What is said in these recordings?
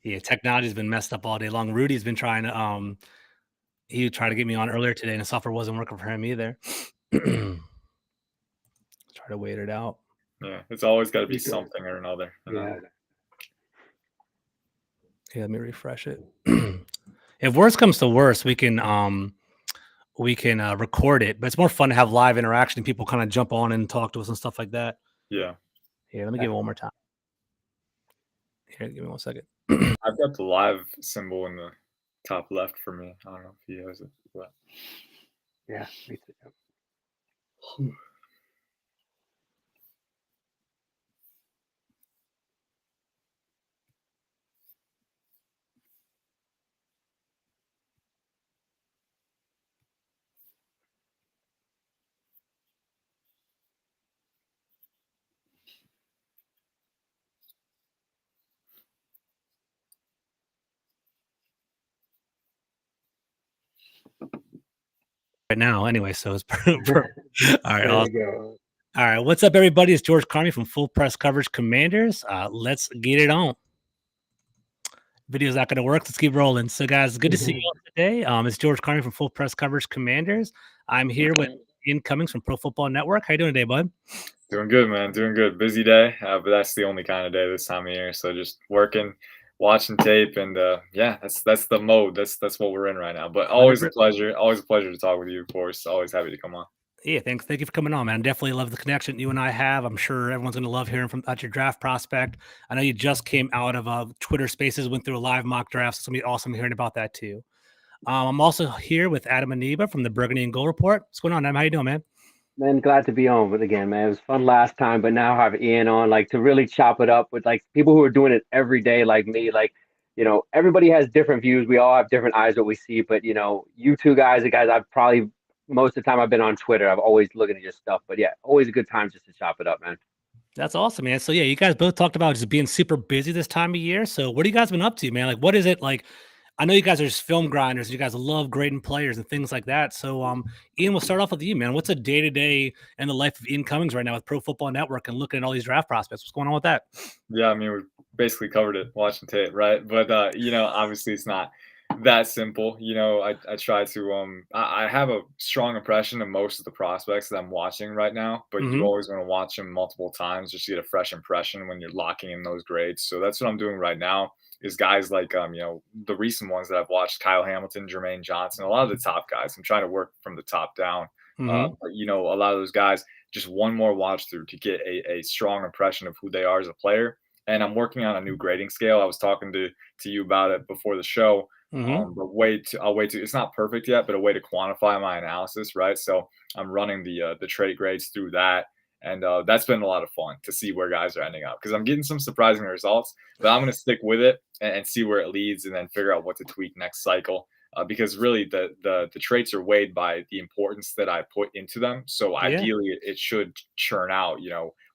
Yeah, technology's been messed up all day long. Rudy's been trying to he tried to get me on earlier today, and the software wasn't working for him either. Try to wait it out. Yeah, it's always got to be something or another. Yeah. Yeah, let me refresh it. If worse comes to worse, we can record it, but it's more fun to have live interaction. People kind of jump on and talk to us and stuff like that. Yeah. Here, let me give it one more time. Here, give me 1 second. I've got the live symbol in the top left for me. I don't know if he has it. But... Yeah, me too. Right now, anyway, so it's all right. There you go. All right, what's up, everybody? It's George Carney from Full Press Coverage Commanders. Let's get it on. Video's not going to work. Let's keep rolling. So, guys, good to see you all today. It's George Carney from Full Press Coverage Commanders. I'm here with Ian Cummings from Pro Football Network. How you doing today, bud? Doing good, man. Doing good. Busy day, but that's the only kind of day this time of year. So just working, watching tape, and yeah, that's the mode. That's what we're in right now. But always a pleasure. Always a pleasure to talk with you, of course. Always happy to come on. Yeah, thanks. Thank you for coming on, man. Definitely love the connection you and I have. I'm sure everyone's going to love hearing about your draft prospect. I know you just came out of Twitter Spaces, went through a live mock draft. So it's going to be awesome hearing about that too. I'm also here with Adam Aniba from the Burgundy and Gold Report. What's going on, Adam? How you doing, man? Man, glad to be on. But again, man, it was fun last time, but now have Ian on, like, to really chop it up with like people who are doing it every day, like me. Like, everybody has different views. We all have different eyes what we see. But you two guys, the guys I've probably most of the time I've been on Twitter, I've always looking at your stuff. But yeah, always a good time just to chop it up, man. That's awesome, man. So yeah, you guys both talked about just being super busy this time of year. So what have you guys been up to, man? Like, what is it like? I know you guys are just film grinders. You guys love grading players and things like that. So, Ian, we'll start off with you, man. What's a day-to-day in the life of Ian Cummings right now with Pro Football Network and looking at all these draft prospects? What's going on with that? Yeah, I mean, we basically covered it watching tape, right? But obviously it's not that simple. I try to I have a strong impression of most of the prospects that I'm watching right now, but you always want to watch them multiple times just to get a fresh impression when you're locking in those grades. So that's what I'm doing right now. Is guys like the recent ones that I've watched, Kyle Hamilton, Jermaine Johnson, a lot of the top guys. I'm trying to work from the top down. But a lot of those guys, just one more watch through to get a strong impression of who they are as a player. And I'm working on a new grading scale. I was talking to you about it before the show. But it's not perfect yet, but a way to quantify my analysis, right? So I'm running the trait grades through that. And that's been a lot of fun to see where guys are ending up because I'm getting some surprising results, but I'm going to stick with it and see where it leads and then figure out what to tweak next cycle. Because really the traits are weighed by the importance that I put into them. So ideally it should churn out,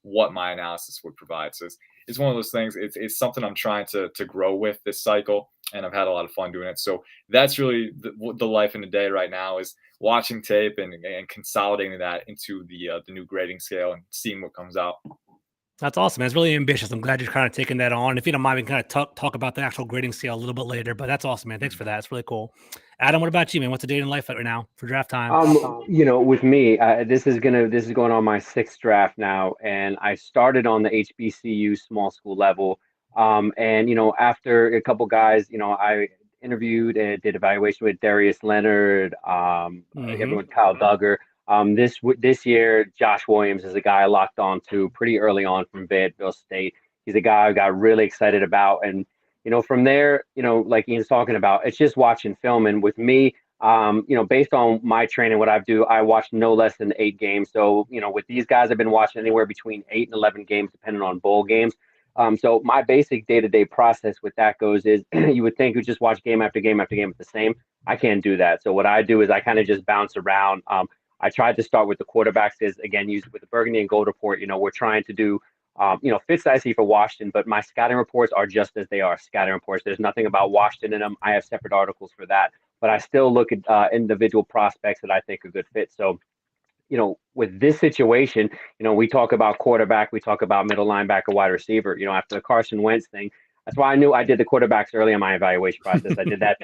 what my analysis would provide. So it's one of those things. It's something I'm trying to grow with this cycle, and I've had a lot of fun doing it. So that's really the life in the day right now is watching tape and consolidating that into the new grading scale and seeing what comes out. That's awesome, man. It's really ambitious. I'm glad you're kind of taking that on. If you don't mind, we can kind of talk about the actual grading scale a little bit later, but that's awesome, man. Thanks for that. It's really cool. Adam, what about you, man? What's the day in life right now for draft time? With me, this is going on my 6th draft now, and I started on the HBCU small school level. And after a couple guys, I interviewed and did evaluation with Darius Leonard, everyone, Kyle Duggar. This year, Josh Williams is a guy I locked on to pretty early on from Fayetteville State. He's a guy I got really excited about, and from there, like Ian's talking about, it's just watching film. And with me, based on my training, what I do, I watch no less than 8 games. So, with these guys, I've been watching anywhere between 8 and 11 games, depending on bowl games. So my basic day-to-day process with that goes is you would think you just watch game after game after game with the same. I can't do that. So what I do is I kind of just bounce around. I tried to start with the quarterbacks because, again, used with the Burgundy and Gold Report, we're trying to do, fits I see for Washington, but my scouting reports are just as they are scouting reports. There's nothing about Washington in them. I have separate articles for that, but I still look at individual prospects that I think are good fits. So, with this situation, we talk about quarterback, we talk about middle linebacker, wide receiver, after the Carson Wentz thing. That's why I knew I did the quarterbacks early in my evaluation process. I did that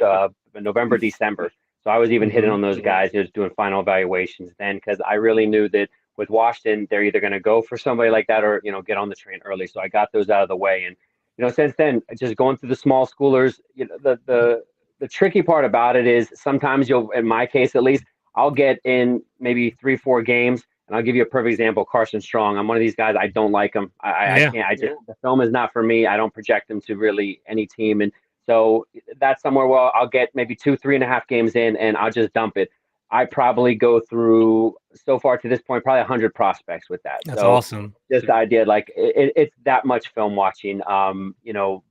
November, December. So I was even hitting on those guys, just doing final evaluations then, because I really knew that with Washington, they're either going to go for somebody like that or, get on the train early. So I got those out of the way. And, since then, just going through the small schoolers, the tricky part about it is sometimes in my case at least, I'll get in maybe 3-4 games, and I'll give you a perfect example. Carson Strong. I'm one of these guys. I don't like him. I can't. The film is not for me. I don't project him to really any team, and so that's somewhere where I'll get maybe 2-3.5 games in, and I'll just dump it. I probably go through so far to this point probably 100 prospects with that. That's awesome. Just the idea, like it's that much film watching,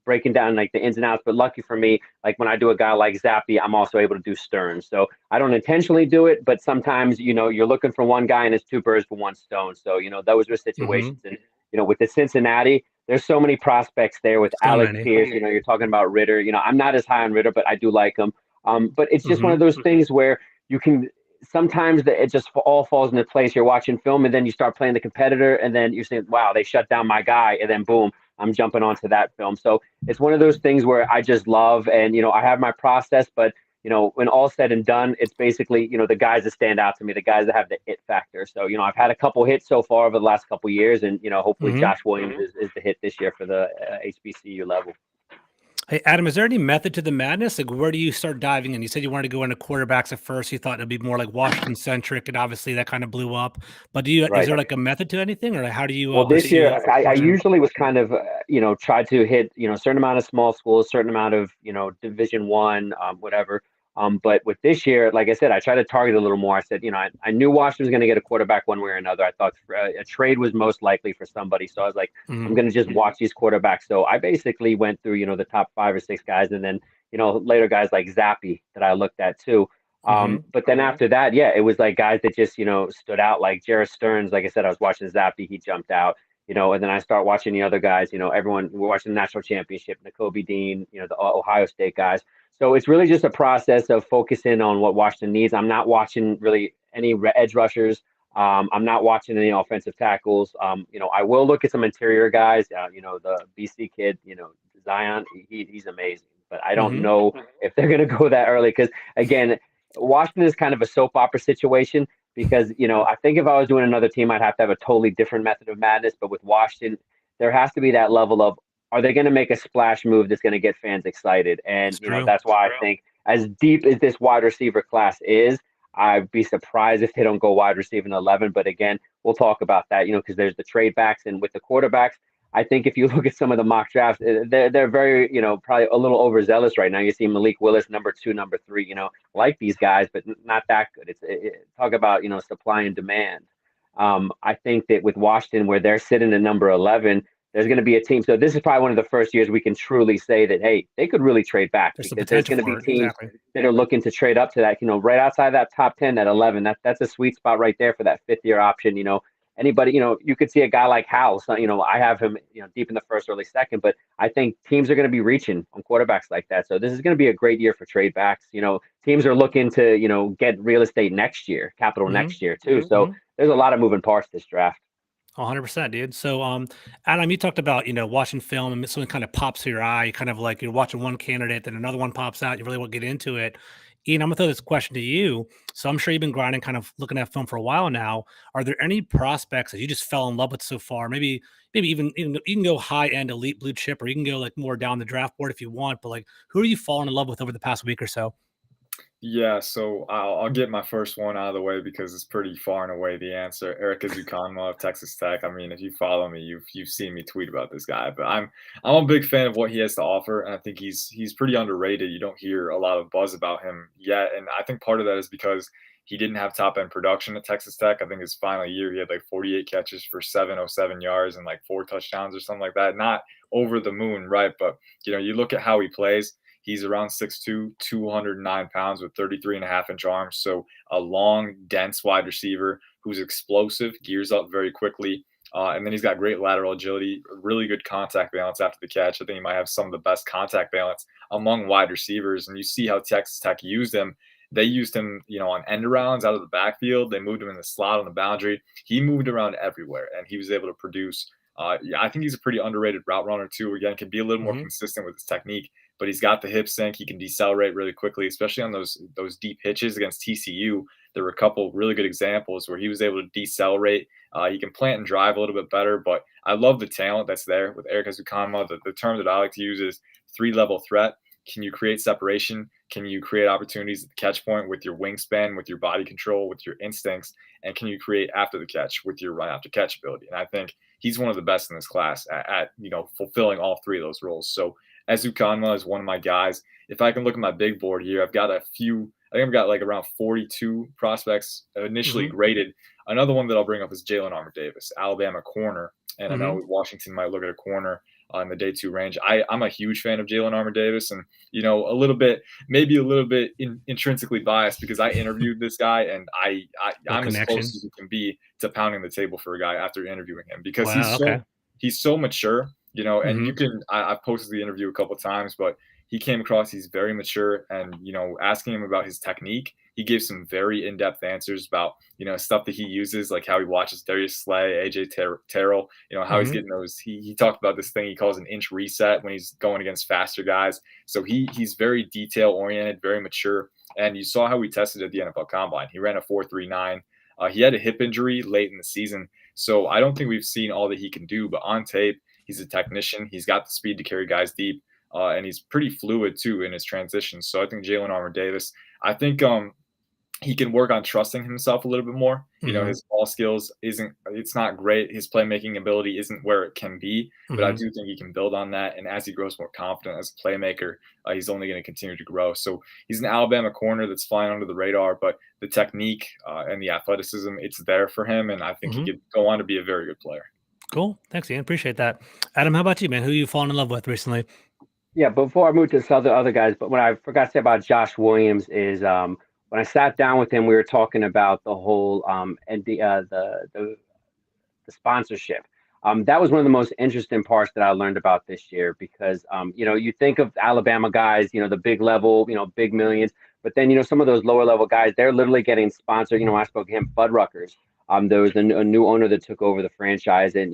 breaking down like the ins and outs. But lucky for me, like when I do a guy like Zappy, I'm also able to do Stearns. So I don't intentionally do it, but sometimes you're looking for one guy and it's two birds with one stone. So those are situations, and with the Cincinnati, there's so many prospects there with Alex Pierce. You're talking about Ritter. I'm not as high on Ritter, but I do like him. But it's just one of those things where you can sometimes it just all falls into place. You're watching film and then you start playing the competitor and then you're saying, wow, they shut down my guy. And then boom, I'm jumping onto that film. So it's one of those things where I just love, and, I have my process, but when all's said and done, it's basically, the guys that stand out to me, the guys that have the it factor. So, I've had a couple hits so far over the last couple of years, and, hopefully Josh Williams is the hit this year for the HBCU level. Hey, Adam, is there any method to the madness? Like, where do you start diving in? You said you wanted to go into quarterbacks at first. You thought it'd be more like Washington-centric, and obviously that kind of blew up. But is there like a method to anything, or how do you? Well, this year I usually was kind of, try to hit, a certain amount of small schools, certain amount of, Division I, whatever. But with this year, like I said, I tried to target a little more. I said, I knew Washington was going to get a quarterback one way or another. I thought a trade was most likely for somebody. So I was like, I'm going to just watch these quarterbacks. So I basically went through, the top 5 or 6 guys, and then, later guys like Zappy that I looked at too. But then after that, it was like guys that just, stood out, like Jared Stearns. Like I said, I was watching Zappy, he jumped out, and then I start watching the other guys, we're watching the national championship, Nakobe Dean, the Ohio State guys. So it's really just a process of focusing on what Washington needs. I'm not watching really any edge rushers. I'm not watching any offensive tackles. I will look at some interior guys, the BC kid, Zion, he's amazing, but I don't know if they're going to go that early. Cause again, Washington is kind of a soap opera situation because, I think if I was doing another team, I'd have to have a totally different method of madness. But with Washington, there has to be that level of, are they going to make a splash move that's going to get fans excited? And, that's why I think as deep as this wide receiver class is, I'd be surprised if they don't go wide receiver in 11. But again, we'll talk about that, because there's the trade backs, and with the quarterbacks, I think if you look at some of the mock drafts, they're very, probably a little overzealous right now. You see Malik Willis, number 2, number 3, like these guys, but not that good. Talk about, supply and demand. I think that with Washington, where they're sitting at number 11, there's going to be a team. So this is probably one of the first years we can truly say that, hey, they could really trade back, because there's going to be teams that are looking to trade up to that, right outside that top 10, that 11. That's a sweet spot right there for that 5th-year option. Anybody, you could see a guy like Howell. So, I have him, deep in the 1st, early 2nd, but I think teams are going to be reaching on quarterbacks like that. So this is going to be a great year for trade backs. Teams are looking to, get real estate next year, capital next year too. So there's a lot of moving parts this draft. 100%, dude. So, Adam, you talked about, watching film and something kind of pops to your eye, kind of like you're watching one candidate, then another one pops out. You really want to get into it. Ian, I'm gonna throw this question to you. So I'm sure you've been grinding, kind of looking at film for a while now. Are there any prospects that you just fell in love with so far? Maybe even you can go high end elite blue chip, or you can go like more down the draft board if you want. But like, who are you falling in love with over the past week or so? Yeah, so I'll get my first one out of the way because it's pretty far and away the answer. Erica Zukano of Texas Tech. I mean, if you follow me, you've seen me tweet about this guy, but I'm a big fan of what he has to offer, and I think he's pretty underrated. You don't hear a lot of buzz about him yet, and I think part of that is because he didn't have top end production at Texas Tech. I think his final year he had like 48 catches for 707 yards and like 4 touchdowns or something like that. Not over the moon, right? But you look at how he plays. He's around 6'2", 209 pounds with 33.5-inch arms. So a long, dense wide receiver who's explosive, gears up very quickly. And then he's got great lateral agility, really good contact balance after the catch. I think he might have some of the best contact balance among wide receivers. And you see how Texas Tech used him They used him, on end arounds out of the backfield. They moved him in the slot on the boundary. He moved around everywhere, and he was able to produce. Yeah, I think he's a pretty underrated route runner too. Again, can be a little more Mhm. consistent with his technique, but he's got the hip sync. He can decelerate really quickly, especially on those deep hitches against TCU. There were a couple really good examples where he was able to decelerate. He can plant and drive a little bit better, but I love the talent that's there with Eric Zukano. The term that I like to use is three-level threat. Can you create separation? Can you create opportunities at the catch point with your wingspan, with your body control, with your instincts? And can you create after the catch with your run after catch ability? And I think he's one of the best in this class at fulfilling all three of those roles. So Ezukanma is one of my guys. If I can look at my big board here, I've got a few. I think I've got like around 42 prospects initially Mhm. graded. Another one that I'll bring up is Jalen Armour-Davis, Alabama corner. And I Mhm. know Washington might look at a corner in the day two range. I'm a huge fan of Jalen Armour-Davis, and maybe a little bit intrinsically biased because I interviewed this guy, and Little I'm as connection. close as you can be to pounding the table for a guy after interviewing him because Wow. Okay. he's so mature, and Mhm. you can I've posted the interview a couple of times, but he came across he's very mature, and asking him about his technique, he gave some very in-depth answers about stuff that he uses, like how he watches Darius Slay, AJ Terrell, how he's Mhm. getting those. He talked about this thing he calls an inch reset when he's going against faster guys. So he's very detail oriented, very mature, and you saw how he tested at the NFL Combine. He ran a 4.39. He had a hip injury late in the season, so I don't think we've seen all that he can do. But on tape, he's a technician. He's got the speed to carry guys deep, and he's pretty fluid too in his transitions. So I think Jalen Armour-Davis. I think he can work on trusting himself a little bit more. Mhm. His ball skills it's not great. His playmaking ability isn't where it can be, but I Mhm. do think he can build on that. And as he grows more confident as a playmaker, he's only going to continue to grow. So he's an Alabama corner that's flying under the radar, but the technique and the athleticism, it's there for him. And I think he Mhm. could go on to be a very good player. Cool. Thanks, Ian. Appreciate that. Adam, how about you, man? Who you fallen in love with recently? Yeah, before I move to some other guys, but what I forgot to say about Josh Williams is when I sat down with him, we were talking about the whole and the sponsorship. That was one of the most interesting parts that I learned about this year because you think of Alabama guys, the big level, big millions, but then some of those lower level guys, they're literally getting sponsored. I spoke to him, Fuddruckers. There was a new owner that took over the franchise, and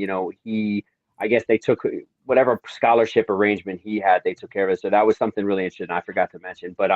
I guess they took whatever scholarship arrangement he had, they took care of it. So that was something really interesting. I forgot to mention, but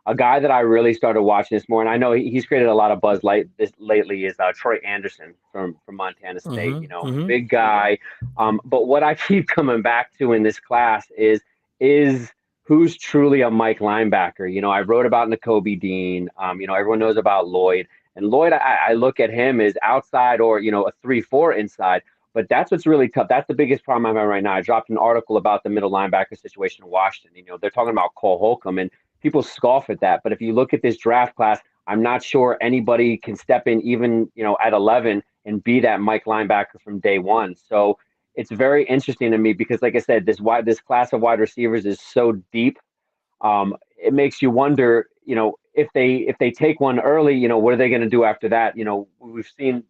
a guy that I really started watching this more, and I know he's created a lot of buzz lately, is Troy Anderson from Montana State. Mhm. Mhm. Big guy. But what I keep coming back to in this class is who's truly a Mike linebacker. I wrote about N'Kobe Dean. Everyone knows about Lloyd, and Lloyd, I look at him as outside or a 3-4 inside. But that's what's really tough. That's the biggest problem I'm having right now. I dropped an article about the middle linebacker situation in Washington. They're talking about Cole Holcomb, and people scoff at that. But if you look at this draft class, I'm not sure anybody can step in even, at 11 and be that Mike linebacker from day one. So it's very interesting to me because, like I said, this class of wide receivers is so deep. It makes you wonder, if they take one early, what are they going to do after that? We've seen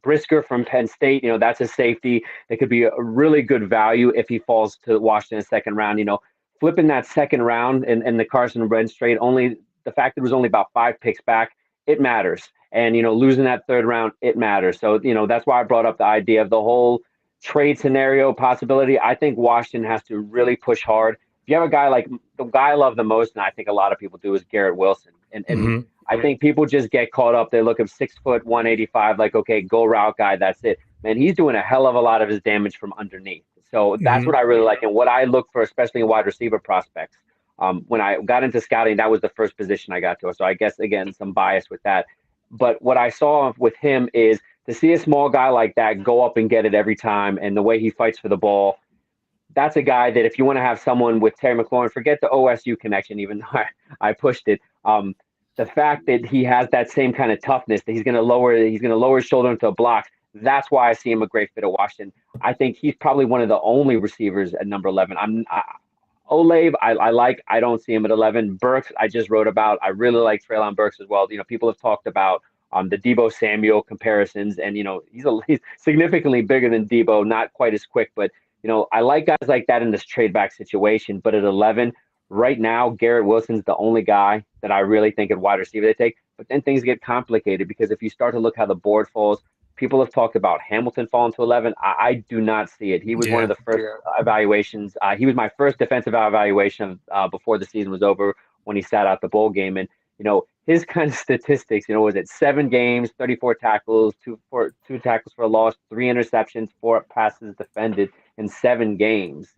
Brisker from Penn State. That's a safety that could be a really good value if he falls to Washington in the second round. Flipping that second round and the Carson Wentz trade, only the fact that it was only about 5 picks back, it matters. And losing that third round, it matters. So that's why I brought up the idea of the whole trade scenario possibility. I think Washington has to really push hard. If you have a guy like the guy I love the most, and I think a lot of people do, is Garrett Wilson. And Mhm. I think people just get caught up. They look at 6 foot 185, like, okay, go route guy, that's it. Man, he's doing a hell of a lot of his damage from underneath. So that's what Mhm. I really like, and what I look for, especially in wide receiver prospects. When I got into scouting, that was the first position I got to. So I guess again, some bias with that. But what I saw with him is to see a small guy like that go up and get it every time, and the way he fights for the ball. That's a guy that if you want to have someone with Terry McLaurin, forget the OSU connection, even though I pushed it. The fact that he has that same kind of toughness, that he's going to lower his shoulder into a block. That's why I see him a great fit at Washington. I think he's probably one of the only receivers at number 11. Olave, I like. I don't see him at 11. Burks, I just wrote about. I really like Treylon Burks as well. People have talked about the Debo Samuel comparisons, and he's significantly bigger than Debo, not quite as quick, but I like guys like that in this trade back situation. But at 11, Right now, Garrett Wilson's the only guy that I really think at wide receiver they take. But then things get complicated because if you start to look how the board falls, people have talked about Hamilton falling to 11. I do not see it. He was one of Yeah. the first evaluations. He was my first defensive evaluation before the season was over when he sat out the bowl game. And, his kind of statistics, was it 7 games, 34 tackles, two tackles for a loss, 3 interceptions, 4 passes defended in 7 games.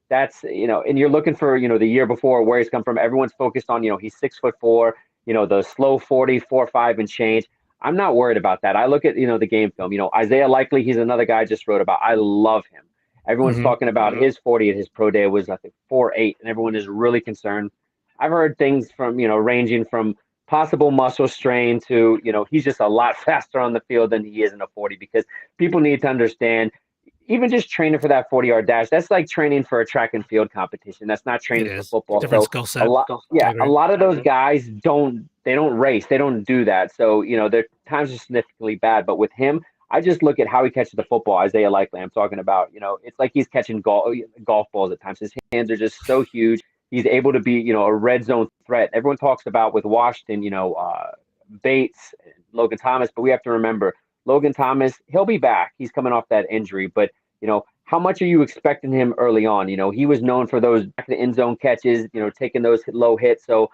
That's, and you're looking for, the year before where he's come from. Everyone's focused on, he's 6'4", the slow 40, 4.5 and change. I'm not worried about that. I look at, the game film. Isaiah Likely, he's another guy I just wrote about. I love him. Everyone's talking about his 40 at his pro day was, I think, 4.8, and everyone is really concerned. I've heard things from, ranging from possible muscle strain to, he's just a lot faster on the field than he is in a 40 because people need to understand even just training for that 40-yard dash, that's like training for a track and field competition. That's not It training for is. football. Different So skill a set. lot, I yeah, agree. a lot of those guys don't race. They don't do that. So, their times are significantly bad. But with him, I just look at how he catches the football. Isaiah Likely, I'm talking about, it's like he's catching golf balls at times. His hands are just so huge. He's able to be, a red zone threat. Everyone talks about with Washington, Bates, Logan Thomas, but we have to remember Logan Thomas, he'll be back. He's coming off that injury, but how much are you expecting him early on? He was known for those back to the end zone catches, taking those low hits. So,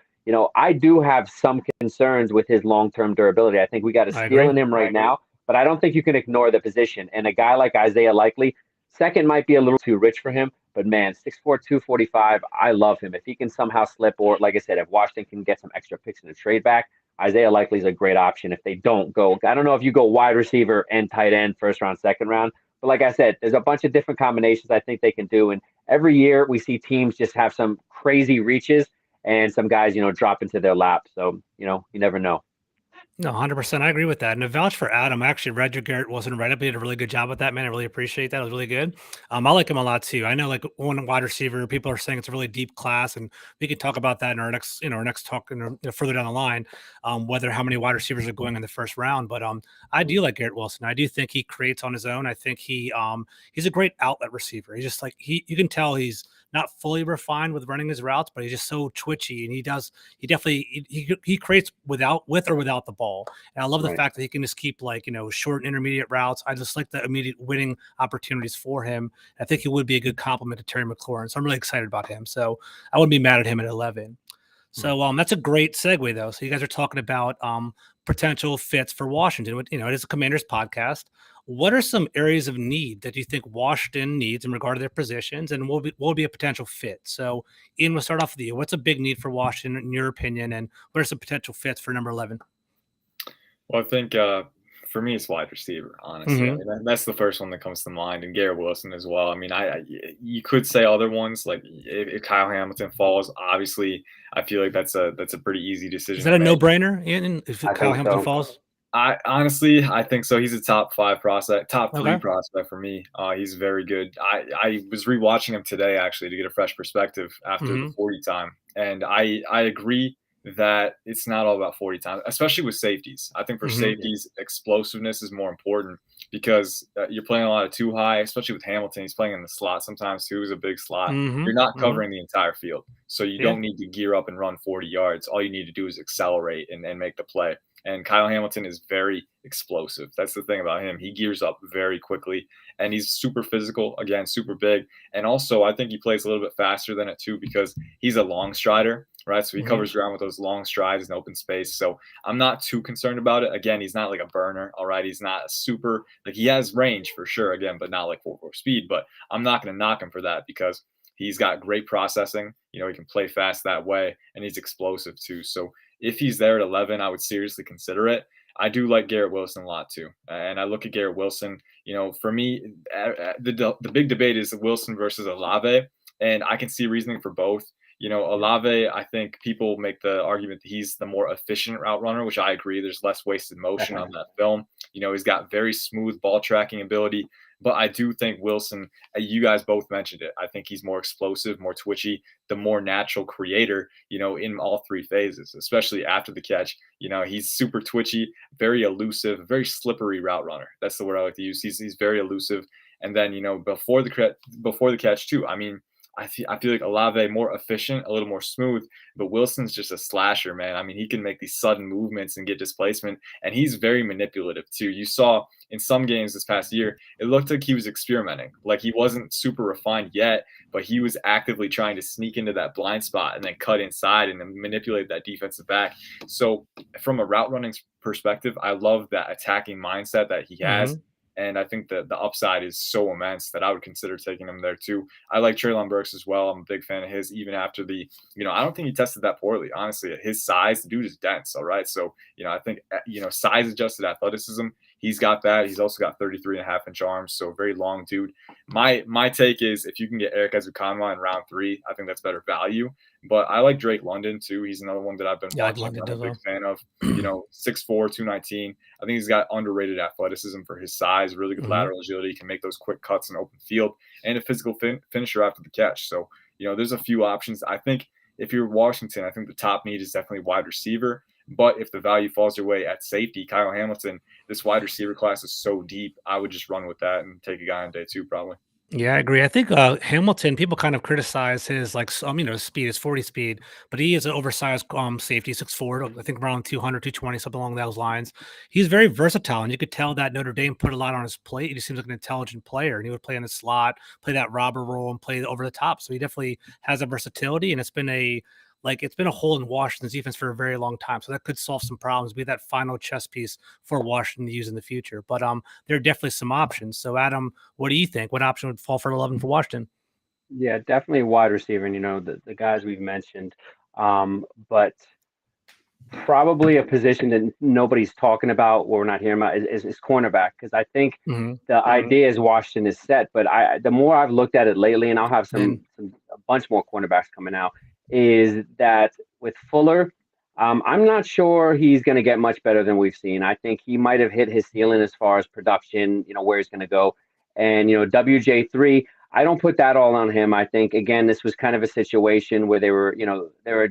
I do have some concerns with his long-term durability. I think we got a I steal agree. in him right now, but I don't think you can ignore the position. And a guy like Isaiah Likely, second might be a little too rich for him, but man, 6'4", 245, I love him. If he can somehow slip, or like I said, if Washington can get some extra picks in the trade back, Isaiah Likely is a great option. If they don't go, I don't know if you go wide receiver and tight end, first round, second round. But like I said, there's a bunch of different combinations I think they can do. And every year we see teams just have some crazy reaches and some guys, drop into their lap. So, you never know. No, 100%. I agree with that. And to vouch for Adam, I actually read your Garrett Wilson write up. He did a really good job with that, man. I really appreciate that. It was really good. I like him a lot too. I know, like, one wide receiver, people are saying it's a really deep class, and we can talk about that in our next, our next talk, further down the line, whether how many wide receivers are going in the first round. But I do like Garrett Wilson. I do think he creates on his own. I think he's a great outlet receiver. He's just like you can tell he's not fully refined with running his routes, but he's just so twitchy, and he definitely he creates with or without the ball. And I love the Right. fact that he can just keep, like, short and intermediate routes. I just like the immediate winning opportunities for him. I think he would be a good complement to Terry McLaurin. So I'm really excited about him. So I wouldn't be mad at him at 11. So that's a great segue though. So you guys are talking about potential fits for Washington. It is a Commanders podcast. What are some areas of need that you think Washington needs in regard to their positions, and what will be a potential fit? So, Ian, we'll start off with you. What's a big need for Washington in your opinion, and what are some potential fits for number 11? Well, I think for me, it's wide receiver. Honestly, I mean, that's the first one that comes to mind, and Garrett Wilson as well. I mean, you could say other ones like if Kyle Hamilton falls, obviously, I feel like that's a pretty easy decision. Is that to a make. no-brainer, Ian, if I Kyle think Hamilton so. falls? I think so. He's a top 5 prospect, top 3 Okay. prospect for me. He's very good. I was rewatching him today actually to get a fresh perspective after the 40 time, and I agree that it's not all about 40 time, especially with safeties. I think for safeties, explosiveness is more important because you're playing a lot of too high, especially with Hamilton. He's playing in the slot sometimes too. He's a big slot. You're not covering the entire field, so you don't need to gear up and run 40 yards. All you need to do is accelerate and make the play. And Kyle Hamilton is very explosive. That's the thing about him. He gears up very quickly, and he's super physical, again, super big. And also, I think he plays a little bit faster than it too because he's a long strider, right? So he covers ground with those long strides in open space. So I'm not too concerned about it. Again, he's not like a burner, all right? He's not super – like he has range for sure, again, but not like 4.4 speed. But I'm not going to knock him for that because he's got great processing. He can play fast that way, and he's explosive too. So if he's there at 11, I would seriously consider it. I do like Garrett Wilson a lot too. And I look at Garrett Wilson, for me, the big debate is Wilson versus Olave. And I can see reasoning for both. Olave, I think people make the argument that he's the more efficient route runner, which I agree. There's less wasted motion on that film. He's got very smooth ball tracking ability. But I do think Wilson, you guys both mentioned it. I think he's more explosive, more twitchy, the more natural creator, in all 3 phases, especially after the catch. He's super twitchy, very elusive, very slippery route runner. That's the word I like to use. He's very elusive. And then, before the catch too. I mean, I feel like Olave more efficient, a little more smooth, but Wilson's just a slasher, man. I mean, he can make these sudden movements and get displacement, and he's very manipulative too. You saw in some games this past year, it looked like he was experimenting. Like he wasn't super refined yet, but he was actively trying to sneak into that blind spot and then cut inside and then manipulate that defensive back. So from a route running perspective, I love that attacking mindset that he has. And I think that the upside is so immense that I would consider taking him there too. I like Treylon Burks as well. I'm a big fan of his, even after I don't think he tested that poorly, honestly. At his size, the dude is dense, all right? So, I think, size adjusted athleticism, he's got that. He's also got 33.5-inch arms, so very long dude. My take is if you can get Eric Zukano in round 3, I think that's better value. But I like Drake London too. He's another one that I've been watching. I'm a big fan of. 6'4", 219. I think he's got underrated athleticism for his size, really good lateral agility, can make those quick cuts in open field, and a physical finisher after the catch. So, there's a few options. I think if you're Washington, I think the top need is definitely wide receiver. But if the value falls your way at safety, Kyle Hamilton, this wide receiver class is so deep. I would just run with that and take a guy on day 2 probably. Yeah, I agree. I think Hamilton, people kind of criticize his speed, his 40 speed, but he is an oversized safety, 6'4", I think around 200, 220, something along those lines. He's very versatile, and you could tell that Notre Dame put a lot on his plate. He just seems like an intelligent player, and he would play in the slot, play that robber role, and play over the top. So he definitely has a versatility, and it's been a hole in Washington's defense for a very long time. So that could solve some problems, be that final chess piece for Washington to use in the future. But there are definitely some options. So Adam, what do you think? What option would fall for 11 for Washington? Yeah, definitely wide receiver, and the guys we've mentioned. But probably a position that nobody's talking about or we're not hearing about is cornerback, because I think the idea is Washington is set. But the more I've looked at it lately, and I'll have a bunch more cornerbacks coming out, is that with Fuller, I'm not sure he's going to get much better than we've seen. I think he might have hit his ceiling as far as production, where he's going to go. And, WJ3, I don't put that all on him. I think, again, this was kind of a situation where they were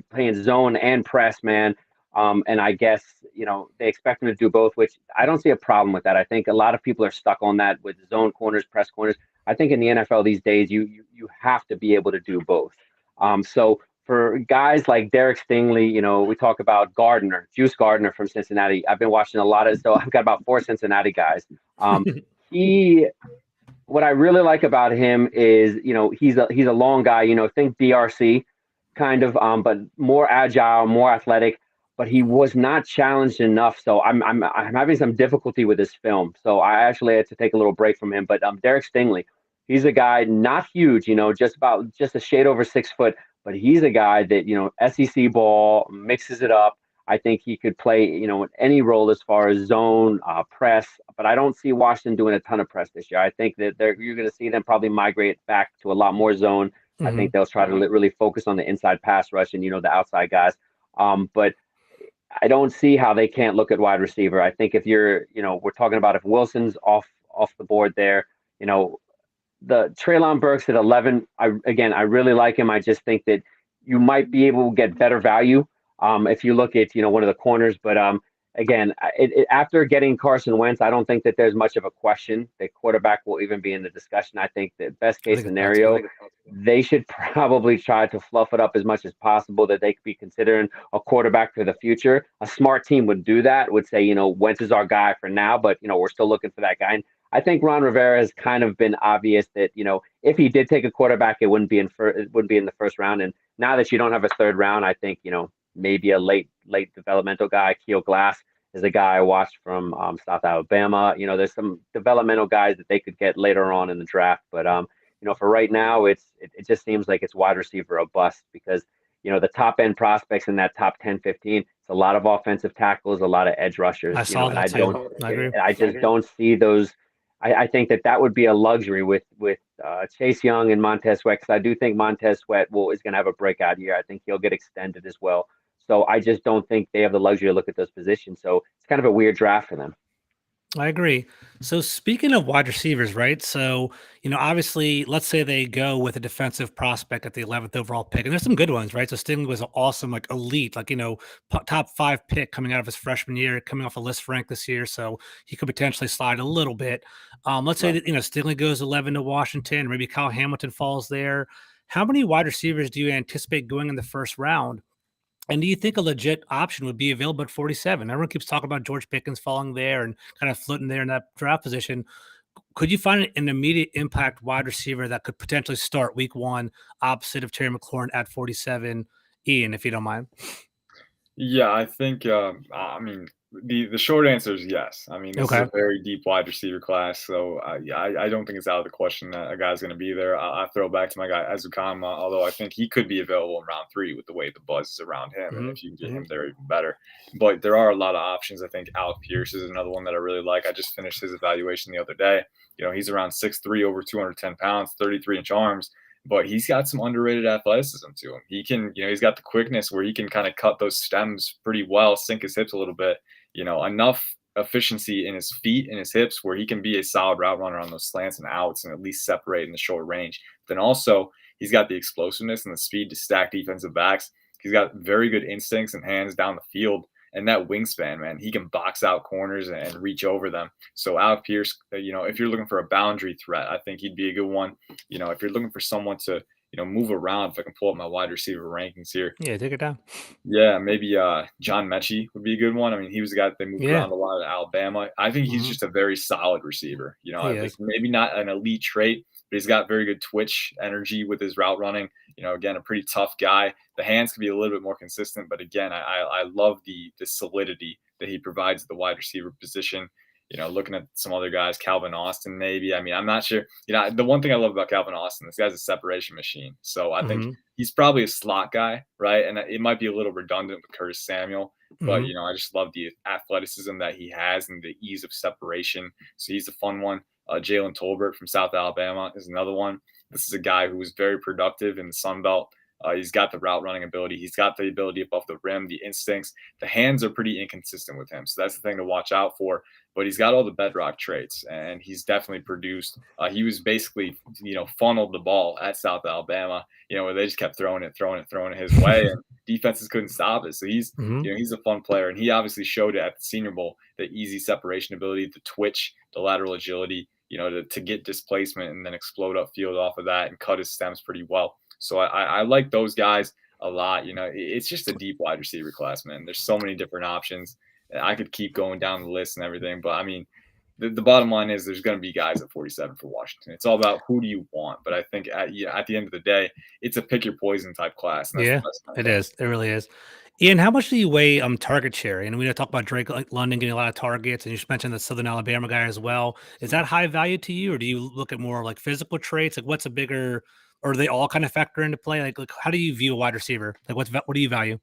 playing zone and press, man. And I guess, they expect him to do both, which I don't see a problem with that. I think a lot of people are stuck on that with zone corners, press corners. I think in the NFL these days, you have to be able to do both. So for guys like Derek Stingley, we talk about Juice Gardner from Cincinnati. I've been watching a lot so I've got about 4 Cincinnati guys. What I really like about him is, he's a long guy, think DRC kind of, but more agile, more athletic, but he was not challenged enough. So I'm having some difficulty with his film. So I actually had to take a little break from him, but Derek Stingley, he's a guy, not huge, just a shade over 6 foot, but he's a guy that, SEC ball, mixes it up. I think he could play, any role as far as zone, press, but I don't see Washington doing a ton of press this year. I think that you're going to see them probably migrate back to a lot more zone. I think they'll try to really focus on the inside pass rush and, the outside guys. But I don't see how they can't look at wide receiver. I think if you're, we're talking about if Wilson's off the board there, the Treylon Burks at 11, I really like him. I just think that you might be able to get better value if you look at, one of the corners. But again, after getting Carson Wentz, I don't think that there's much of a question that quarterback will even be in the discussion. I think that best case scenario, they should probably try to fluff it up as much as possible, that they could be considering a quarterback for the future. A smart team would do that, would say, Wentz is our guy for now, but, we're still looking for that guy. And I think Ron Rivera has kind of been obvious that, if he did take a quarterback, it wouldn't be in the first round. And now that you don't have a third round, I think, maybe a late developmental guy. Keel Glass is a guy I watched from South Alabama. There's some developmental guys that they could get later on in the draft. But, for right now, it just seems like it's wide receiver or bust, because, the top end prospects in that top 10, 15, it's a lot of offensive tackles, a lot of edge rushers. I saw that too. I just don't see those. I think that would be a luxury with Chase Young and Montez Sweat, because I do think Montez Sweat is going to have a breakout year. I think he'll get extended as well. So I just don't think they have the luxury to look at those positions. So it's kind of a weird draft for them. I agree. So speaking of wide receivers, right? So, obviously, let's say they go with a defensive prospect at the 11th overall pick, and there's some good ones, right? So Stingley was an awesome, elite, top 5 pick coming out of his freshman year, coming off a list rank this year. So he could potentially slide a little bit. Let's say that, Stingley goes 11 to Washington, maybe Kyle Hamilton falls there. How many wide receivers do you anticipate going in the first round? And do you think a legit option would be available at 47? Everyone keeps talking about George Pickens falling there and kind of floating there in that draft position. Could you find an immediate impact wide receiver that could potentially start week one opposite of Terry McLaurin at 47? Ian, if you don't mind. Yeah, I think, I mean, the short answer is yes. I mean, this is Okay. a very deep wide receiver class, so yeah, I don't think it's out of the question that a guy's going to be there. I throw back to my guy Zukano, although I think he could be available in round 3 with the way the buzz is around him, and Hmm. if you can get him there, even better. But there are a lot of options. I think Alec Pierce is another one that I really like. I just finished his evaluation the other day. He's around 6'3", over 210 pounds, 33-inch arms, but he's got some underrated athleticism to him. He can, he's got the quickness where he can kind of cut those stems pretty well, sink his hips a little bit, enough efficiency in his feet and his hips where he can be a solid route runner on those slants and outs and at least separate in the short range. Then also, he's got the explosiveness and the speed to stack defensive backs. He's got very good instincts and hands down the field. And that wingspan, man, he can box out corners and reach over them. So Alec Pierce, if you're looking for a boundary threat, I think he'd be a good one. If you're looking for someone to, move around, if I can pull up my wide receiver rankings here. Yeah, take it down. Yeah, maybe John Mechie would be a good one. I mean, he was a guy that they moved Yeah. around a lot at Alabama. I think he's Mhm. just a very solid receiver. He Like is. maybe not an elite trait, but he's got very good twitch energy with his route running. Again, a pretty tough guy. The hands can be a little bit more consistent, but again, I love the solidity that he provides at the wide receiver position. Looking at some other guys, Calvin Austin, maybe. I mean, I'm not sure. The one thing I love about Calvin Austin, this guy's a separation machine. So I think Mhm. he's probably a slot guy, right? And it might be a little redundant with Curtis Samuel, but Mhm. I just love the athleticism that he has and the ease of separation. So he's a fun one. Jaylen Tolbert from South Alabama is another one. This is a guy who was very productive in the Sun Belt. He's got the route running ability. He's got the ability above the rim, the instincts. The hands are pretty inconsistent with him. So that's the thing to watch out for. But he's got all the bedrock traits, and he's definitely produced. He was basically, funneled the ball at South Alabama, where they just kept throwing it his way, and defenses couldn't stop it. So he's, Mhm. he's a fun player, and he obviously showed it at the Senior Bowl, the easy separation ability, the twitch, the lateral agility, to get displacement and then explode upfield off of that and cut his stems pretty well. So I like those guys a lot. It's just a deep wide receiver class, man. There's so many different options. I could keep going down the list and everything, but I mean, the bottom line is there's going to be guys at 47 for Washington. It's all about who do you want. But I think at the end of the day, it's a pick your poison type class. And that's Yeah, the best kind of it class. is. It really is. Ian, how much do you weigh target share? And we talk about Drake London getting a lot of targets, and you just mentioned the Southern Alabama guy as well. Is that high value to you, or do you look at more like physical traits? Like, what's a bigger, or do they all kind of factor into play? Like how do you view a wide receiver? Like, what do you value?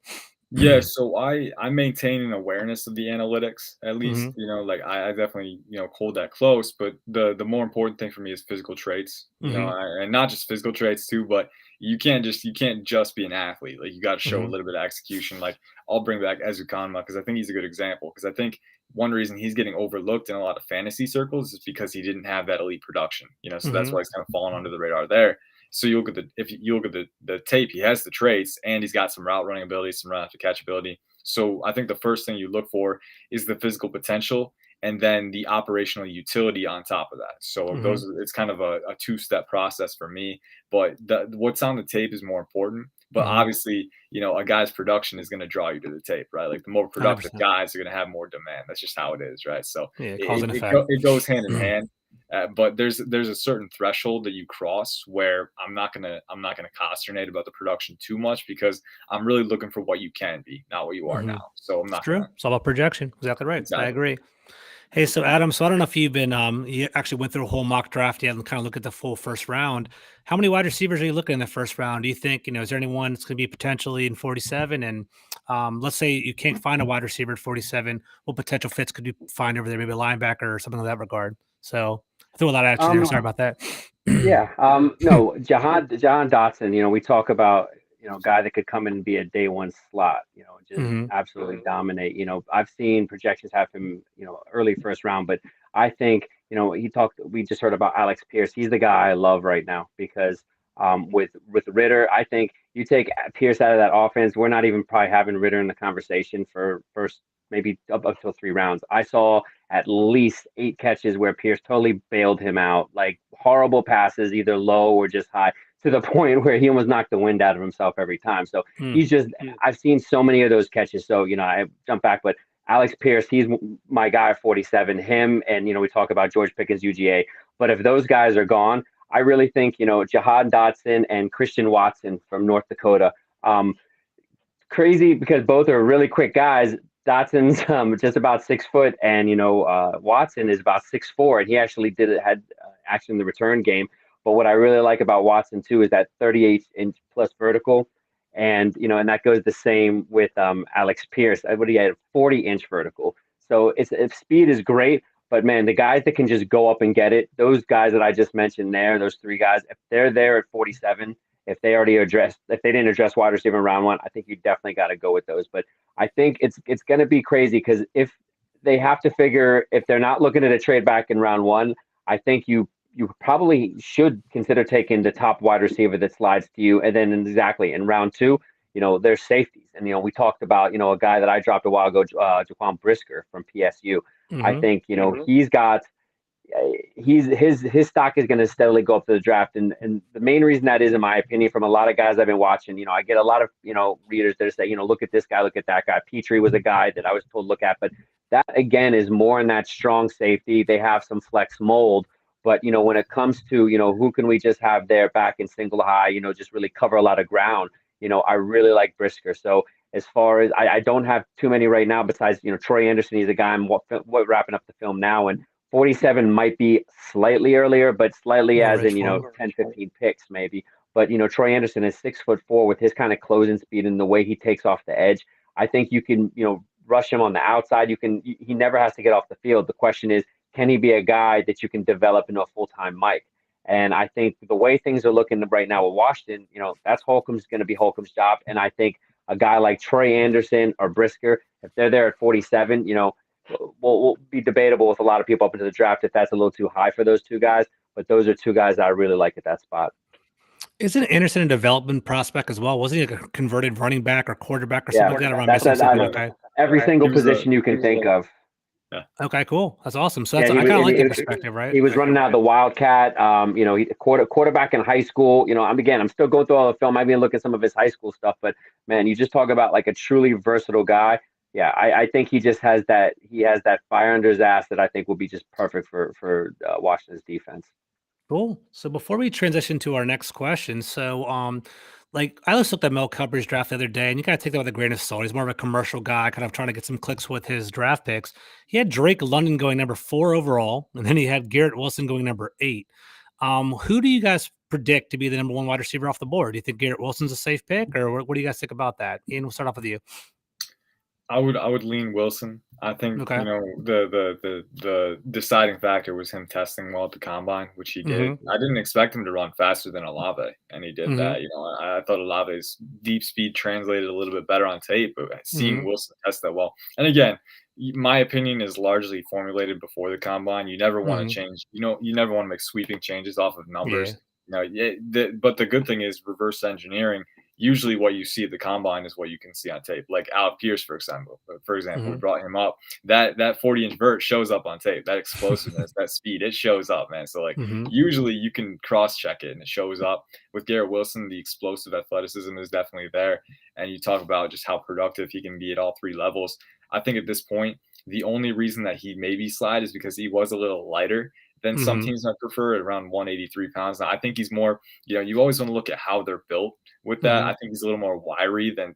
Yeah, so I maintain an awareness of the analytics at least. Hmm. Like I definitely hold that close. But the more important thing for me is physical traits. Hmm. And not just physical traits too, but you can't just be an athlete. Like you got to show a Hmm. little bit of execution. Like I'll bring back Ezukanma because I think he's a good example. Because I think one reason he's getting overlooked in a lot of fantasy circles is because he didn't have that elite production. So that's Hmm. why he's kind of fallen under the radar there. So you look at if you look at the tape, he has the traits and he's got some route running ability, some run after catch ability. So I think the first thing you look for is the physical potential and then the operational utility on top of that. So Hmm. it's kind of a two-step process for me. But what's on the tape is more important. But Hmm. obviously, a guy's production is going to draw you to the tape, right? Like the more productive 100%. guys are going to have more demand. That's just how it is, right? So Yeah, cause it, and it, effect. go, it goes hand in hand. But there's a certain threshold that you cross where I'm not gonna consternate about the production too much because I'm really looking for what you can be, not what you are Hmm. now. So I'm It's not true. gonna It's all about projection. Exactly right. I exactly. agree. Hey, so Adam, so I don't know if you've been you actually went through a whole mock draft yet and kind of look at the full first round. How many wide receivers are you looking in the first round? Do you think, is there anyone that's going to be potentially in 47? And let's say you can't find a wide receiver at 47, what potential fits could you find over there? Maybe a linebacker or something of that regard. So I threw a lot at you there. Um, Sorry about that. Yeah. No, Jahan Dotson, we talk about, guy that could come in and be a day one slot, just Hmm. absolutely dominate. I've seen projections have him, early first round, but I think, we just heard about Alex Pierce. He's the guy I love right now because with Ritter, I think you take Pierce out of that offense, we're not even probably having Ritter in the conversation for first maybe up till 3 rounds. I saw at least 8 catches where Pierce totally bailed him out, like horrible passes, either low or just high. to the point where he almost knocked the wind out of himself every time. So Hmm. he's just, I've seen so many of those catches. So, I jump back, but Alex Pierce, he's my guy, 47. Him and, we talk about George Pickens, UGA. But if those guys are gone, I really think, Jahan Dotson and Christian Watson from North Dakota. Crazy because both are really quick guys. Dotson's just about 6 foot, and Watson is about 6'4", and he actually had action in the return game. But what I really like about Watson too is that 38-inch plus vertical, and and that goes the same with Alex Pierce. What he had, 40-inch vertical. So if speed is great, but man, the guys that can just go up and get it, those guys that I just mentioned there, those three guys, if they're there at 47, if they didn't address wide receiver in round one, I think you definitely got to go with those. But I think it's going to be crazy because if they have to figure, if they're not looking at a trade back in round one, I think you probably should consider taking the top wide receiver that slides to you. And then exactly in round two, there's safeties. And, we talked about, a guy that I dropped a while ago, Jaquan Brisker from PSU. I think, he's got, his stock is going to steadily go up to the draft. And the main reason that is, in my opinion, from a lot of guys I've been watching, I get a lot of, readers that say, look at this guy, look at that guy. Petrie was a guy that I was told to look at, but that again is more in that strong safety. They have some flex mold, but when it comes to, who can we just have there back in single high, just really cover a lot of ground. I really like Brisker. So as far as I don't have too many right now, besides, Troy Anderson, he's a guy I'm wrapping up the film now. And 47 might be slightly earlier, but slightly More as in, rich one. 10, 15 picks maybe. But, Troy Anderson is 6'4" with his kind of closing speed and the way he takes off the edge. I think you can, rush him on the outside. He never has to get off the field. The question is, can he be a guy that you can develop into a full-time Mike? And I think the way things are looking right now with Washington, that's Holcomb's going to be Holcomb's job. And I think a guy like Troy Anderson or Brisker, if they're there at 47, will be debatable with a lot of people up into the draft if that's a little too high for those two guys. But those are two guys that I really like at that spot. Isn't Anderson a development prospect as well? Wasn't he like a converted running back or quarterback or Yeah, something like that? Or am I that's missing something? Okay. every single position you can think of. Okay, cool. That's awesome. So Yeah, I kind of like that perspective, right? He was running out of the Wildcat. He quarterback in high school. I'm still going through all the film. I've been looking at some of his high school stuff, but man, you just talk about like a truly versatile guy. Yeah, I think he just has that. He has that fire under his ass that I think will be just perfect for Washington's defense. Cool. So before we transition to our next question, like I just looked at Mel Kiper's draft the other day, and you gotta take that with a grain of salt. He's more of a commercial guy, kind of trying to get some clicks with his draft picks. He had Drake London going number 4 overall, and then he had Garrett Wilson going number 8. Who do you guys predict to be the number 1 wide receiver off the board? Do you think Garrett Wilson's a safe pick, or what do you guys think about that? Ian, we'll start off with you. I would lean Wilson. I think Okay. the deciding factor was him testing well at the combine, which he did. I didn't expect him to run faster than Olave, and he did that. I thought Olave's deep speed translated a little bit better on tape, but seeing Wilson test that well, and again, my opinion is largely formulated before the combine. You never want to change. You never want to make sweeping changes off of numbers. But the good thing is reverse engineering. Usually what you see at the combine is what you can see on tape. Like Alec Pierce, for example, we brought him up. That 40-inch vert shows up on tape. That explosiveness, that speed, it shows up, man. So like usually you can cross-check it and it shows up. With Garrett Wilson, the explosive athleticism is definitely there. And you talk about just how productive he can be at all 3 levels. I think at this point, the only reason that he maybe slide is because he was a little lighter than some teams might prefer at around 183 pounds. Now, I think he's more, you always want to look at how they're built with that. I think he's a little more wiry than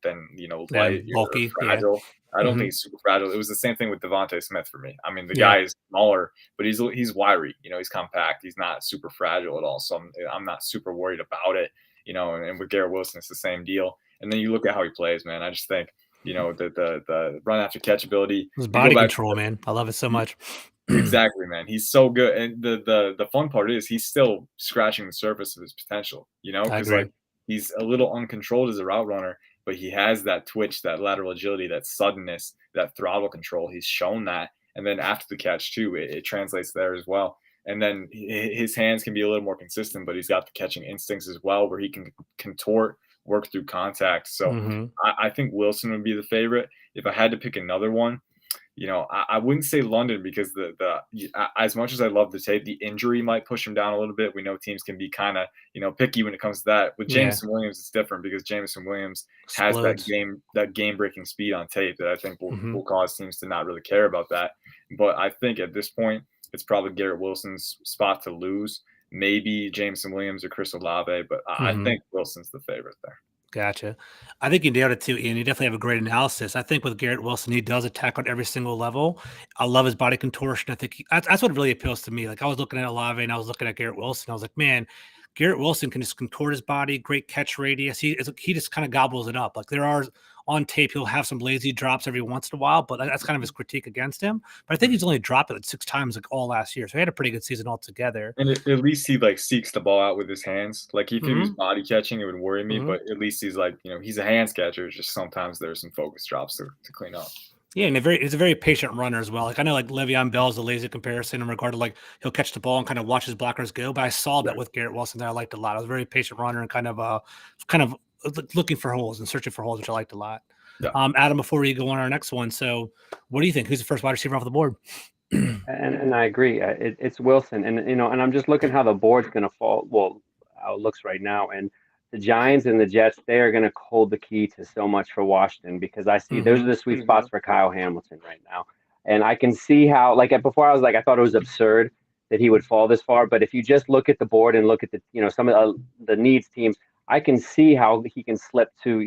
light, bulky, fragile. I don't think he's super fragile. It was the same thing with Devontae Smith for me. I mean, the guy is smaller, but he's wiry. He's compact. He's not super fragile at all. So I'm not super worried about it. And with Garrett Wilson, it's the same deal. And then you look at how he plays, man. I just think the run after catch ability, his body control, man. I love it so much. Exactly, man. He's so good, and the fun part is he's still scratching the surface of his potential. Because like he's a little uncontrolled as a route runner, but he has that twitch, that lateral agility, that suddenness, that throttle control. He's shown that, and then after the catch too, it translates there as well. And then his hands can be a little more consistent, but he's got the catching instincts as well, where he can contort, work through contact. So I think Wilson would be the favorite. If I had to pick another one, I wouldn't say London because as much as I love the tape, the injury might push him down a little bit. We know teams can be kind of, picky when it comes to that. With Yeah. Jameson Williams, it's different because Jameson Williams has Explodes. that game breaking speed on tape that I think Mhm. will cause teams to not really care about that. But I think at this point, it's probably Garrett Wilson's spot to lose. Maybe Jameson Williams or Chris Olave, but I Mhm. think Wilson's the favorite there. Gotcha. I think you nailed it too, Ian. You definitely have a great analysis. I think with Garrett Wilson, he does attack on every single level. I love his body contortion. I think that's what really appeals to me. Like I was looking at Olave and I was looking at Garrett Wilson. I was like, man, Garrett Wilson can just contort his body, great catch radius. He just kind of gobbles it up. Like there are on tape, he'll have some lazy drops every once in a while, but that's kind of his critique against him. But I think he's only dropped it like 6 times like all last year. So he had a pretty good season altogether. And at least he like seeks the ball out with his hands. Like if he was Mhm. body catching, it would worry me. Mhm. But at least he's like, he's a hands catcher. It's just sometimes there's some focus drops to clean up. Yeah, and he's a very patient runner as well. Like I know, like Le'Veon Bell is a lazy comparison in regard to like he'll catch the ball and kind of watch his blockers go. But I saw that Right. with Garrett Wilson that I liked a lot. I was a very patient runner and kind of looking for holes and searching for holes, which I liked a lot. Yeah. Adam, before we go on our next one, so what do you think? Who's the first wide receiver off the board? And I agree. It's Wilson, and I'm just looking how the board's going to fall. Well, how it looks right now, and the Giants and the Jets, they are going to hold the key to so much for Washington because I see those are the sweet spots for Kyle Hamilton right now, and I can see how. Like before, I was like, I thought it was absurd that he would fall this far, but if you just look at the board and look at some of the needs teams, I can see how he can slip to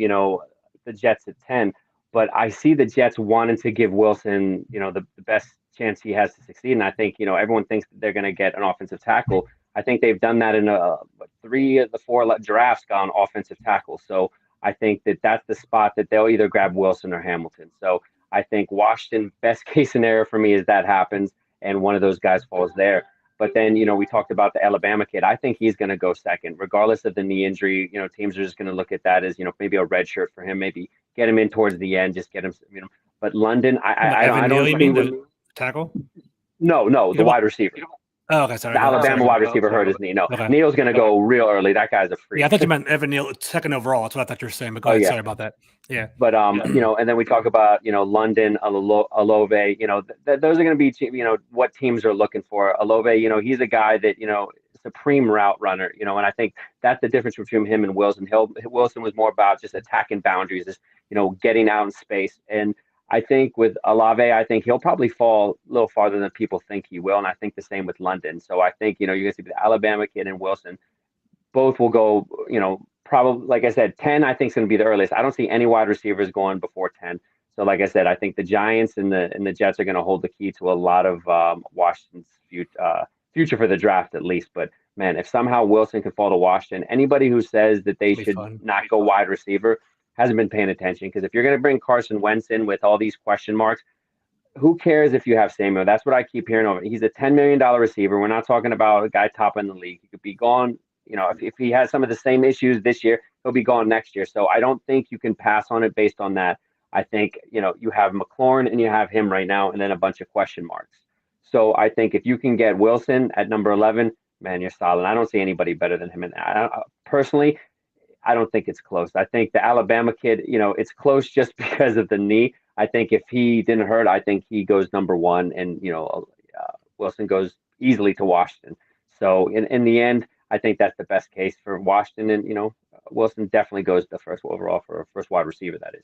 the Jets at 10. But I see the Jets wanting to give Wilson, the best chance he has to succeed. And I think, everyone thinks that they're going to get an offensive tackle. I think they've done that in 3 of the 4 drafts gone offensive tackle. So I think that that's the spot that they'll either grab Wilson or Hamilton. So I think Washington, best case scenario for me is that happens and one of those guys falls there. But then, we talked about the Alabama kid. I think he's going to go second, regardless of the knee injury. Teams are just going to look at that as, maybe a red shirt for him, maybe get him in towards the end, just get him, But London, I don't see the tackle. No, the wide receiver. Oh, okay, sorry. The Alabama wide receiver hurt his knee. No, okay. Neal's going to go real early. That guy's a freak. Yeah, I thought you meant Evan Neal, second overall. That's what I thought you were saying. But go ahead. Yeah. Sorry about that. Yeah. But and then we talk about London, Alove. Those are going to be what teams are looking for. Alove, he's a guy that supreme route runner. And I think that's the difference between him and Wilson. Wilson was more about just attacking boundaries, just getting out in space. And I think with Olave, I think he'll probably fall a little farther than people think he will. And I think the same with London. So I think, you're going to see the Alabama kid and Wilson, both will go, probably, like I said, 10, I think is going to be the earliest. I don't see any wide receivers going before 10. So like I said, I think the Giants and the Jets are going to hold the key to a lot of Washington's future for the draft at least. But man, if somehow Wilson can fall to Washington, anybody who says that they should not go wide receiver hasn't been paying attention, because if you're going to bring Carson Wentz in with all these question marks, who cares if you have Samuel? That's what I keep hearing over. He's a $10 million receiver. We're not talking about a guy top in the league. He could be gone. If he has some of the same issues this year, he'll be gone next year. So I don't think you can pass on it based on that. I think, you have McLaurin and you have him right now, and then a bunch of question marks. So I think if you can get Wilson at number 11, man, you're solid. I don't see anybody better than him. And personally, I don't think it's close. I think the Alabama kid, it's close just because of the knee. I think if he didn't hurt, I think he goes number 1, and Wilson goes easily to Washington. So in the end, I think that's the best case for Washington, and Wilson definitely goes the first overall for a first wide receiver. That is.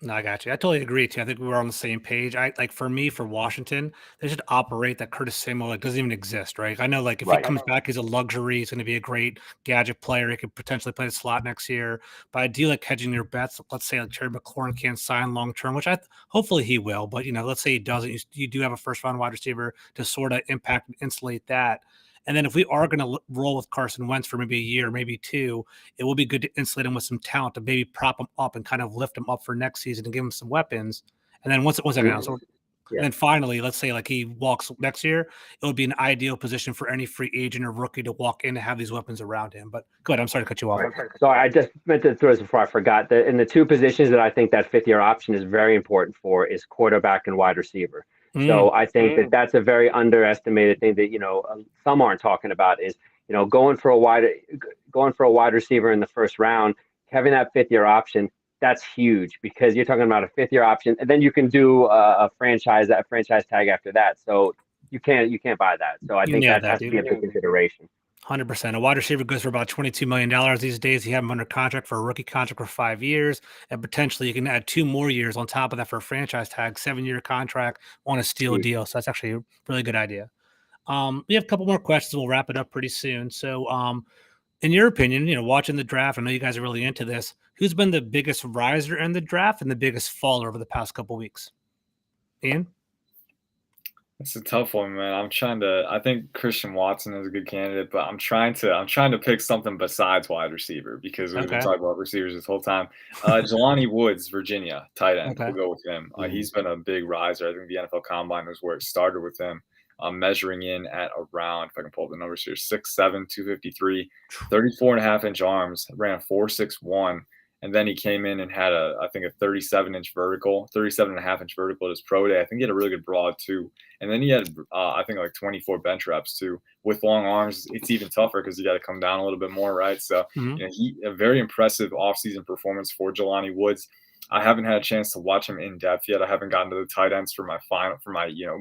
No, I got you. I totally agree too. I think we were on the same page. For me, for Washington, they should operate that Curtis Samuel doesn't even exist, right? I know, if he comes back, he's a luxury. He's going to be a great gadget player. He could potentially play the slot next year. But I do like hedging your bets. Let's say Terry McLaurin can't sign long term, which hopefully he will. But let's say he doesn't. You do have a first round wide receiver to sort of impact and insulate that. And then if we are going to roll with Carson Wentz for maybe a year, maybe 2, it will be good to insulate him with some talent to maybe prop him up and kind of lift him up for next season and give him some weapons. And then once and then finally, let's say he walks next year, it would be an ideal position for any free agent or rookie to walk in and have these weapons around him. But go ahead. I'm sorry to cut you off. So I just meant to throw this before I forgot. In the 2 positions that I think that 5th-year option is very important for is quarterback and wide receiver. So I think that that's a very underestimated thing that, some aren't talking about is, going for a wide receiver in the first round, having that 5th-year option that's huge because you're talking about a 5th-year option, and then you can do a franchise tag after that. So you can't buy that. So I You think nailed that that, has to be a dude. big consideration. 100%. A wide receiver goes for about $22 million these days. You have him under contract for a rookie contract for 5 years, and potentially you can add 2 more years on top of that for a franchise tag, 7-year contract on a steal deal. So that's actually a really good idea. We have a couple more questions. We'll wrap it up pretty soon. So, in your opinion, watching the draft, I know you guys are really into this. Who's been the biggest riser in the draft and the biggest faller over the past couple weeks? Ian? It's a tough one, man. I think Christian Watson is a good candidate, but I'm trying to pick something besides wide receiver because we've been Okay. talking about receivers this whole time. Jelani Woods, Virginia, tight end. Okay. We'll go with him. He's been a big riser. I think the NFL Combine was where it started with him. Measuring in at around, if I can pull up the numbers here, 6'7", 253, 34.5-inch arms, ran a 4.61. And then he came in and had I think a 37-inch vertical, 37.5-inch vertical at his pro day. I think he had a really good broad too. And then he had, I think, like 24 bench reps too. With long arms, it's even tougher because you got to come down a little bit more, right? So, a very impressive offseason performance for Jelani Woods. I haven't had a chance to watch him in depth yet. I haven't gotten to the tight ends for my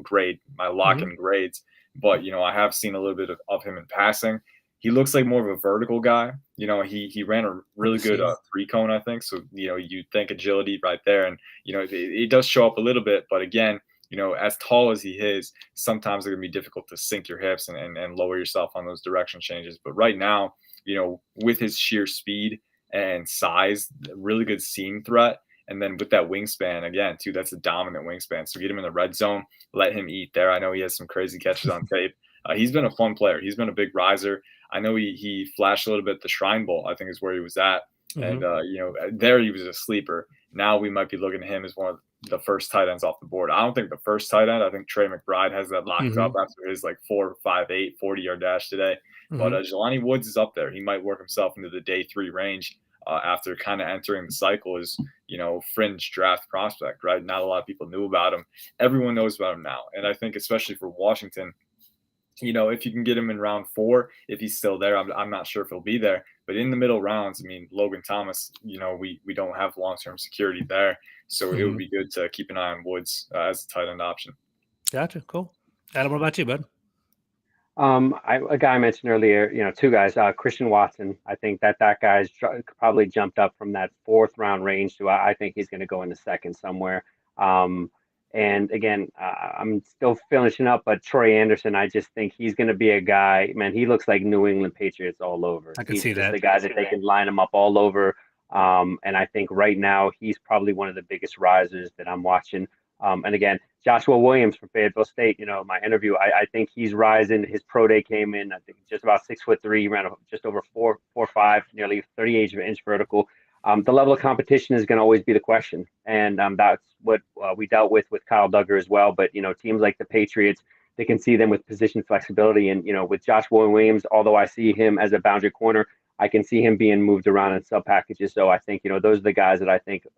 grade, my lock-in grades. But, I have seen a little bit of him in passing. He looks like more of a vertical guy. He ran a really good 3-cone, I think. So, you think agility right there. And, it does show up a little bit. But again, as tall as he is, sometimes it can be difficult to sink your hips and lower yourself on those direction changes. But right now, with his sheer speed and size, really good seam threat. And then with that wingspan, again, too, that's a dominant wingspan. So get him in the red zone, let him eat there. I know he has some crazy catches on tape. He's been a fun player. He's been a big riser. I know he flashed a little bit at the Shrine Bowl, I think is where he was at. And, there he was a sleeper. Now we might be looking at him as one of the first tight ends off the board. I don't think the first tight end. I think Trey McBride has that locked up after his 4.58 40-yard dash today. But Jelani Woods is up there. He might work himself into the day 3 range after kind of entering the cycle as, fringe draft prospect, right? Not a lot of people knew about him. Everyone knows about him now. And I think especially for Washington, if you can get him in round 4, if he's still there, I'm not sure if he'll be there. But in the middle rounds, Logan Thomas, we don't have long-term security there. So it would be good to keep an eye on Woods as a tight end option. Gotcha. Cool. Adam, what about you, bud? A guy I mentioned earlier, 2 guys, Christian Watson. I think that guy's probably jumped up from that 4th round range to I think he's going to go in the 2nd somewhere. And again, I'm still finishing up, but Troy Anderson, I just think he's going to be a guy, man, he looks like New England Patriots all over. I can see that. The guy that they can line him up all over. And I think right now he's probably one of the biggest risers that I'm watching. And again, Joshua Williams from Fayetteville State, my interview, I think he's rising. His pro day came in, I think just about 6'3". He ran just over 4.5, nearly 38-inch vertical. The level of competition is going to always be the question. And that's what we dealt with Kyle Duggar as well. But, teams like the Patriots, they can see them with position flexibility. And, with Joshua Williams, although I see him as a boundary corner, I can see him being moved around in sub packages. So I think, those are the guys that I think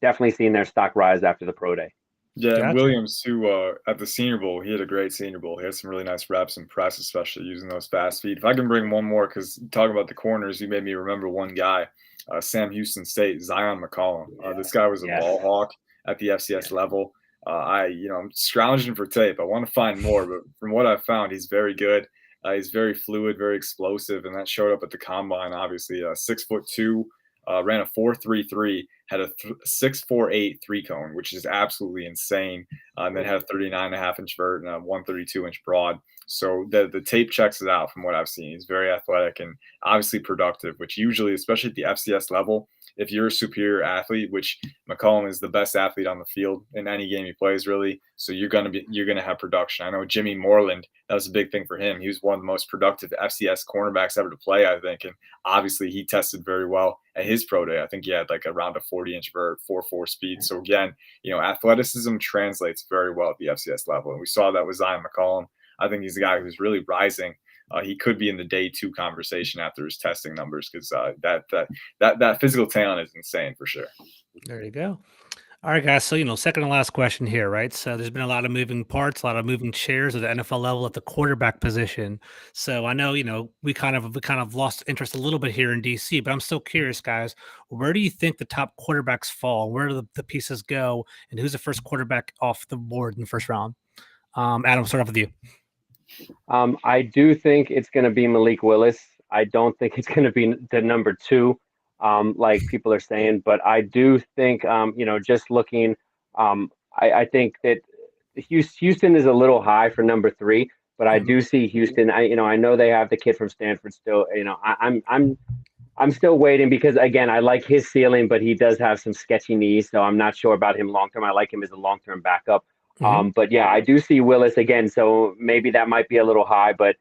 definitely seeing their stock rise after the pro day. Yeah, Gotcha. Williams too. At the Senior Bowl, he had a great Senior Bowl. He had some really nice reps and press, especially using those fast feet. If I can bring one more, because talking about the corners, you made me remember one guy, Sam Houston State, Zion McCollum. This guy was a ball hawk at the FCS level. I'm scrounging for tape. I want to find more, but from what I've found, he's very good. He's very fluid, very explosive, and that showed up at the combine. Obviously, 6'2". Ran a 4.33, had a 6.48 3-cone, which is absolutely insane. And then had a 39.5-inch vert and a 132-inch broad. So the tape checks it out from what I've seen. He's very athletic and obviously productive, which usually, especially at the FCS level, if you're a superior athlete, which McCollum is the best athlete on the field in any game he plays, really. So you're gonna have production. I know Jimmy Moreland, that was a big thing for him. He was one of the most productive FCS cornerbacks ever to play, I think. And obviously he tested very well at his pro day. I think he had like around a 40-inch vert, 4.4 speed. So again, athleticism translates very well at the FCS level. And we saw that with Zion McCollum. I think he's a guy who's really rising. He could be in the day 2 conversation after his testing numbers because that physical talent is insane for sure. There you go. All right, guys. So, second to last question here, right? So, there's been a lot of moving parts, a lot of moving chairs at the NFL level at the quarterback position. So, I know, we kind of lost interest a little bit here in DC, but I'm still curious, guys. Where do you think the top quarterbacks fall? Where do the pieces go? And who's the first quarterback off the board in the first round? Adam, start off with you. I do think it's going to be Malik Willis. I don't think it's going to be the number two, like people are saying, but I do think, just looking, I think that Houston is a little high for number three, but I do see Houston. I know they have the kid from Stanford still. I'm still waiting because again, I like his ceiling, but he does have some sketchy knees, so I'm not sure about him long term. I like him as a long term backup. But yeah, I do see Willis again, so maybe that might be a little high, but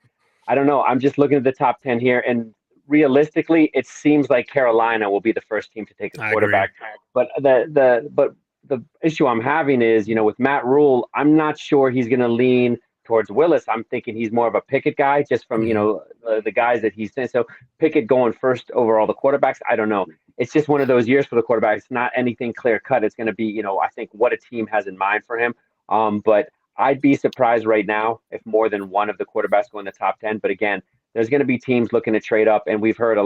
I don't know. I'm just looking at the top 10 here, and realistically, it seems like Carolina will be the first team to take a I quarterback. But the issue I'm having is, with Matt Rule, I'm not sure he's going to lean towards Willis. I'm thinking he's more of a Pickett guy, just from the guys that he's seen. So Pickett going first over all the quarterbacks. I don't know. It's just one of those years for the quarterbacks. Not anything clear cut. It's going to be, I think what a team has in mind for him. But I'd be surprised right now if more than one of the quarterbacks go in the top 10. But again, there's going to be teams looking to trade up. And we've heard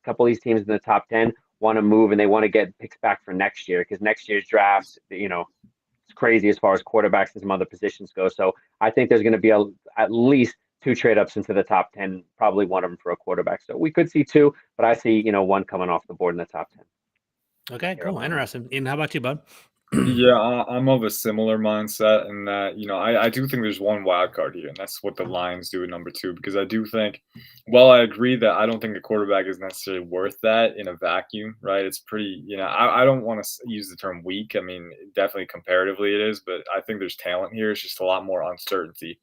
couple of these teams in the top 10 want to move and they want to get picks back for next year because next year's draft, it's crazy as far as quarterbacks and some other positions go. So I think there's going to be at least two trade ups into the top 10, probably one of them for a quarterback. So we could see two, but I see, one coming off the board in the top 10. Okay, cool. Interesting. Ian, how about you, bud? Yeah, I'm of a similar mindset in that, I do think there's one wild card here, and that's what the Lions do at number two, because I do think, well, I agree that I don't think a quarterback is necessarily worth that in a vacuum, right? It's pretty, I don't want to use the term weak. I mean, definitely comparatively it is, but I think there's talent here. It's just a lot more uncertainty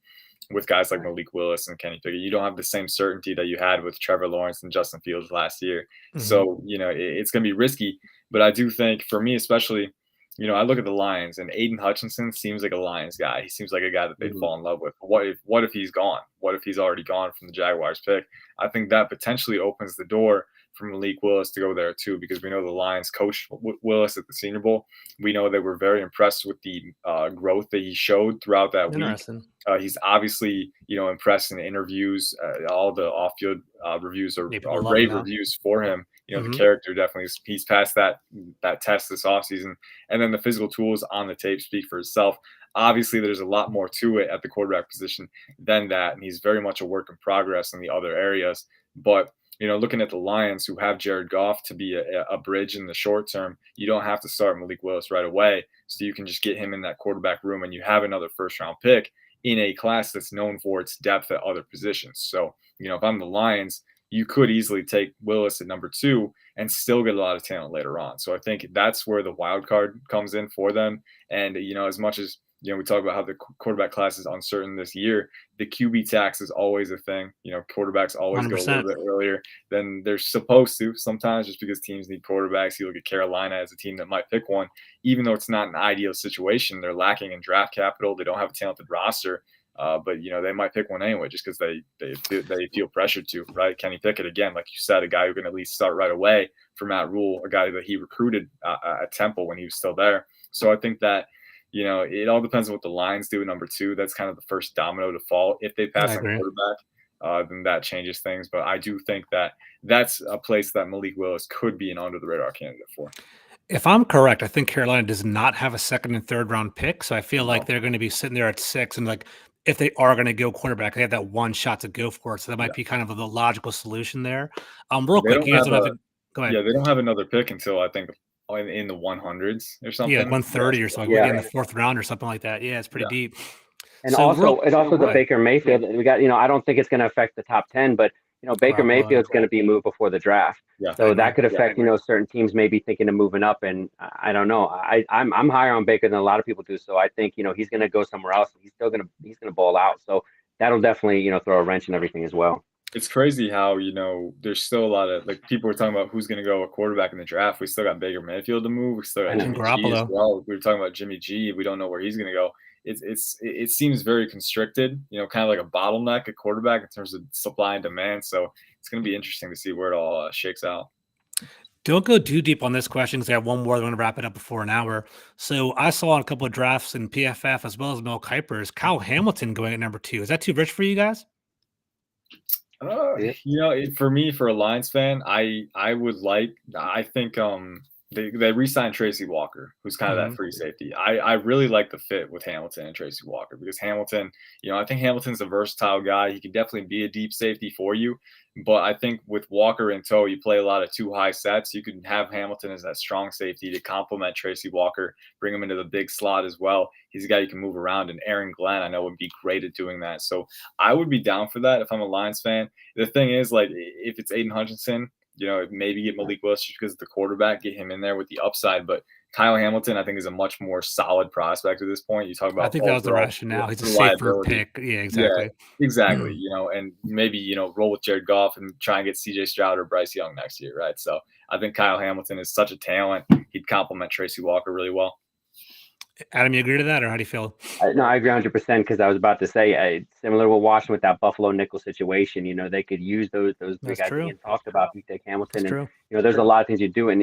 with guys like Malik Willis and Kenny Pickett. You don't have the same certainty that you had with Trevor Lawrence and Justin Fields last year. So, it's going to be risky, but I do think for me, especially, I look at the Lions and Aiden Hutchinson seems like a Lions guy. He seems like a guy that they'd fall in love with. What if he's gone? What if he's already gone from the Jaguars pick? I think that potentially opens the door for Malik Willis to go there too, because we know the Lions coached Willis at the Senior Bowl. We know they were very impressed with the growth that he showed throughout that week. He's obviously, impressed in the interviews. All the off-field reviews are rave reviews for him. The character definitely, he's passed that test this offseason. And then the physical tools on the tape speak for itself. Obviously, there's a lot more to it at the quarterback position than that. And he's very much a work in progress in the other areas. But, looking at the Lions, who have Jared Goff to be a bridge in the short term, you don't have to start Malik Willis right away. So you can just get him in that quarterback room and you have another first-round pick in a class that's known for its depth at other positions. So, if I'm the Lions, you could easily take Willis at number two and still get a lot of talent later on. So I think that's where the wild card comes in for them. And, as much as, we talk about how the quarterback class is uncertain this year, the QB tax is always a thing. Quarterbacks always 100%. Go a little bit earlier than they're supposed to sometimes just because teams need quarterbacks. You look at Carolina as a team that might pick one, even though it's not an ideal situation. They're lacking in draft capital. They don't have a talented roster. But they might pick one anyway, just because they feel pressured to, right? Kenny Pickett, again, like you said, a guy who can at least start right away for Matt Rule, a guy that he recruited at Temple when he was still there. So I think that, it all depends on what the Lions do at number two. That's kind of the first domino to fall. If they pass on quarterback, then that changes things. But I do think that that's a place that Malik Willis could be an under the radar candidate for. If I'm correct, I think Carolina does not have a second and third round pick. So I feel like they're going to be sitting there at 6 and if they are going to go quarterback, they have that one shot to go for it. So that might be kind of the logical solution there. Real quick, you guys don't have to go ahead. Yeah, they don't have another pick until I think in the 100s or something. Yeah, 130 or something. In the fourth round or something like that. Yeah, it's pretty deep. And so also the Baker Mayfield. We got, I don't think it's going to affect the top 10, but Baker Mayfield's going to be moved before the draft. Yeah, so that could affect, certain teams maybe thinking of moving up. And I don't know. I'm higher on Baker than a lot of people do. So I think, he's going to go somewhere else. He's going to ball out. So that'll definitely, throw a wrench in everything as well. It's crazy how, there's still a lot of people were talking about who's going to go a quarterback in the draft. We still got Baker Mayfield to move. We still got Jimmy G as well. We were talking about Jimmy G. We don't know where he's going to go. It seems very constricted, kind of like a bottleneck at quarterback in terms of supply and demand. So it's going to be interesting to see where it all shakes out. Don't go too deep on this question because I have one more. I'm going to wrap it up before an hour. So I saw on a couple of drafts in PFF as well as Mel Kiper's Kyle Hamilton going at number 2. Is that too rich for you guys? Yeah. For me, for a Lions fan, I think they re-signed Tracy Walker, who's kind of that free safety. I really like the fit with Hamilton and Tracy Walker because Hamilton, I think Hamilton's a versatile guy. He can definitely be a deep safety for you, but I think with Walker in tow, you play a lot of two high sets. You can have Hamilton as that strong safety to complement Tracy Walker, bring him into the big slot as well. He's a guy you can move around, and Aaron Glenn I know would be great at doing that. So I would be down for that if I'm a Lions fan. The thing is, like, if it's Aiden Hutchinson, maybe get Malik Willis just because of the quarterback, get him in there with the upside. But Kyle Hamilton, I think, is a much more solid prospect at this point. You talk about I think that was the rationale. He's a safer pick. Yeah, exactly. Yeah, exactly. And maybe, roll with Jared Goff and try and get CJ Stroud or Bryce Young next year, right? So I think Kyle Hamilton is such a talent. He'd complement Tracy Walker really well. Adam, you agree to that, or how do you feel? No, I agree 100% because I was about to say similar with Washington with that Buffalo nickel situation. They could use those three guys Ian talked about. You take Hamilton, and there's a lot of things you do, and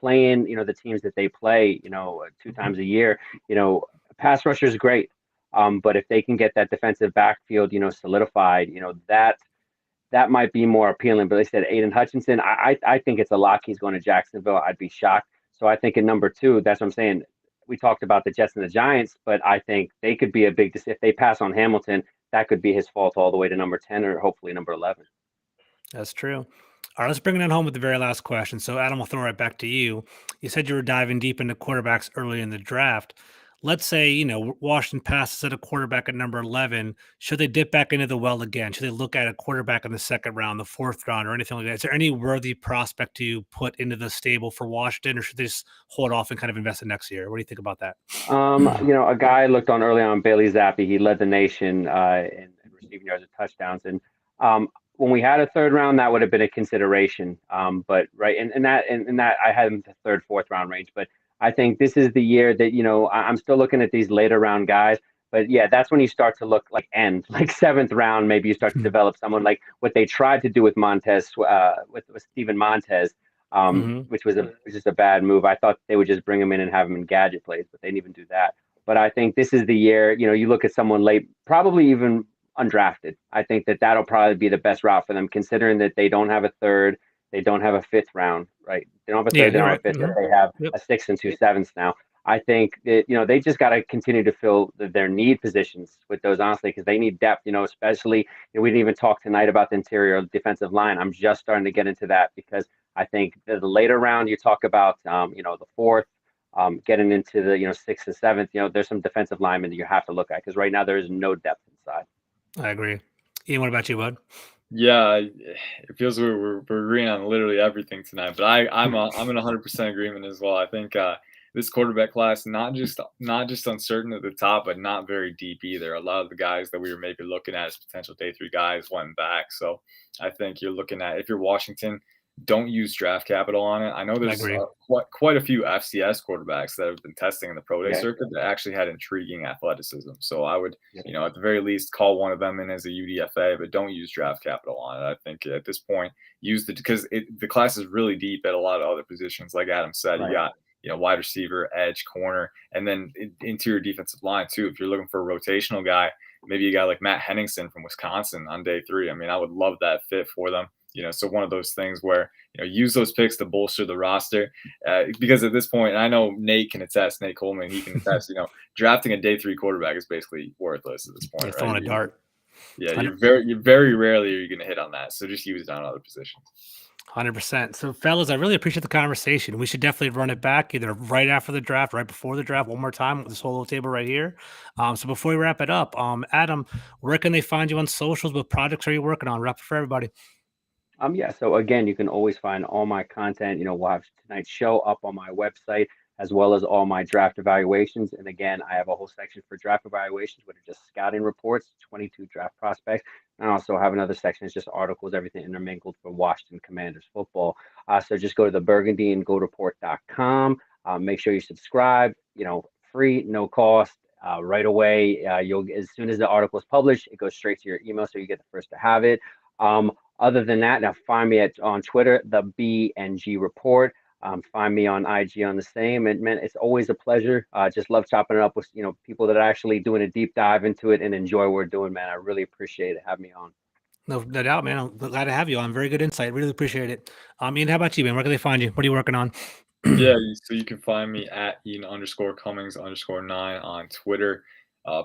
playing the teams that they play 2 times a year. Pass rusher is great, but if they can get that defensive backfield solidified, that might be more appealing. But they said Aiden Hutchinson, I think it's a lock. He's going to Jacksonville. I'd be shocked. So I think in number 2, that's what I'm saying. We talked about the Jets and the Giants, but I think they could be a big, if they pass on Hamilton, that could be his fault all the way to number 10 or hopefully number 11. That's true. All right, let's bring it home with the very last question. So, Adam, I'll throw it back to you. You said you were diving deep into quarterbacks early in the draft. Let's say, Washington passes at a quarterback at number 11. Should they dip back into the well again? Should they look at a quarterback in the 2nd round, the 4th round, or anything like that? Is there any worthy prospect to put into the stable for Washington, or should they just hold off and kind of invest in next year? What do you think about that? A guy I looked on early on, Bailey Zappi. He led the nation in receiving yards and touchdowns. And when we had a 3rd round, that would have been a consideration. But right, and that I had him the 3rd, 4th round range. But I think this is the year that I'm still looking at these later round guys. But yeah, that's when you start to look like 7th round. Maybe you start to develop someone like what they tried to do with Montez, with Steven Montez, which was just a bad move. I thought they would just bring him in and have him in gadget plays, but they didn't even do that. But I think this is the year. You look at someone late, probably even undrafted. I think that'll probably be the best route for them, considering that they don't have a 3rd, they don't have a 5th round, right? They don't have a 3rd, they don't have a 5th, they have a 6th and 2 7ths now. I think that they just got to continue to fill their need positions with those, honestly, because they need depth. Especially we didn't even talk tonight about the interior defensive line. I'm just starting to get into that because I think the later round you talk about, the 4th, getting into the 6th and 7th. There's some defensive linemen that you have to look at because right now there is no depth inside. I agree. Ian, what about you, bud? Yeah, it feels we're agreeing on literally everything tonight, but I'm in 100% agreement as well. I think this quarterback class not just uncertain at the top, but not very deep either. A lot of the guys that we were maybe looking at as potential day 3 guys went back. So I think you're looking at, if you're Washington, don't use draft capital on it. I know there's quite a few FCS quarterbacks that have been testing in the pro day circuit that actually had intriguing athleticism. So I would, at the very least, call one of them in as a UDFA, but don't use draft capital on it. I think at this point, because the class is really deep at a lot of other positions. Like Adam said, you got wide receiver, edge, corner, and then interior defensive line too. If you're looking for a rotational guy, maybe a guy like Matt Henningsen from Wisconsin on day 3. I mean, I would love that fit for them. So one of those things where, use those picks to bolster the roster because at this point, and I know Nate Coleman, he can attest, drafting a day 3 quarterback is basically worthless at this point. It's throwing a dart. Yeah. You're very rarely are you going to hit on that. So just use it on other positions. 100%. So, fellas, I really appreciate the conversation. We should definitely run it back either right after the draft, right before the draft, one more time with this whole little table right here. So before we wrap it up, Adam, where can they find you on socials? What projects are you working on? Wrap it for everybody. So again, you can always find all my content. We'll have tonight's show up on my website as well as all my draft evaluations. And again, I have a whole section for draft evaluations, which are just scouting reports, 22 draft prospects. And I also have another section, it's just articles, everything intermingled for Washington Commanders football. So just go to the burgundyandgoldreport.com. Make sure you subscribe, free, no cost. Right away, as soon as the article is published, it goes straight to your email, so you get the first to have it. Other than that, now find me on Twitter, the B&G Report. Find me on IG on the same. And man, it's always a pleasure. Just love chopping it up with people that are actually doing a deep dive into it and enjoy what we're doing, man. I really appreciate it. Have me on. No doubt, man. I'm glad to have you on. Very good insight. Really appreciate it. Ian, how about you, man? Where can they find you? What are you working on? Yeah, so you can find me at Ian_Cummings_9 on Twitter.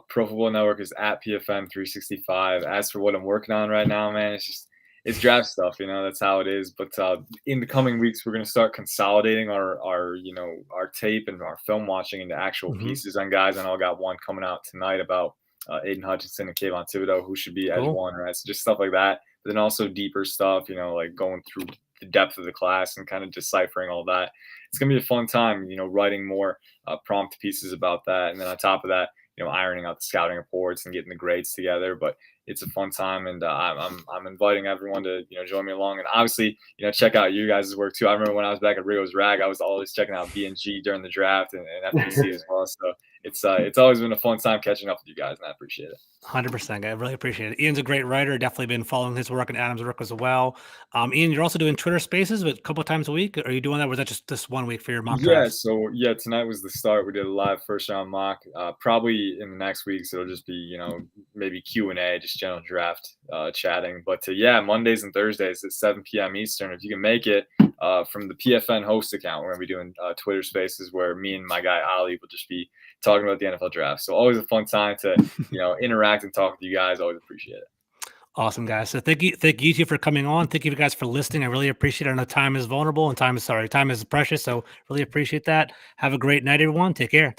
Pro Football Network is at PFN365. As for what I'm working on right now, man, it's draft stuff, that's how it is. But in the coming weeks, we're gonna start consolidating our tape and our film watching into actual pieces on guys. I know I got one coming out tonight about Aiden Hutchinson and Kayvon Thibodeau, who should be edge one, right? So just stuff like that. But then also deeper stuff, like going through the depth of the class and kind of deciphering all that. It's gonna be a fun time, writing more prompt pieces about that, and then on top of that, ironing out the scouting reports and getting the grades together. But it's a fun time, and I'm inviting everyone to join me along, and obviously check out you guys' work too. I remember when I was back at Rigo's Rag, I was always checking out B&G during the draft and FBC as well. So it's always been a fun time catching up with you guys, and I appreciate it. 100%. I really appreciate it. Ian's a great writer. Definitely been following his work and Adam's work as well. Ian, you're also doing Twitter Spaces a couple of times a week. Are you doing that? Or was that just this 1 week for your mock draft? So tonight was the start. We did a live first round mock. Probably in the next weeks it'll just be maybe Q&A, just general draft chatting. But Mondays and Thursdays at 7 p.m. Eastern, if you can make it, from the PFN host account, we're gonna be doing Twitter Spaces where me and my guy Ali will just be talking about the NFL draft. So always a fun time to interact and talk with you guys. Always appreciate it. Awesome, guys. So thank you two for coming on. Thank you guys for listening. I really appreciate it. I know time is vulnerable and time is precious. So really appreciate that. Have a great night, everyone. Take care.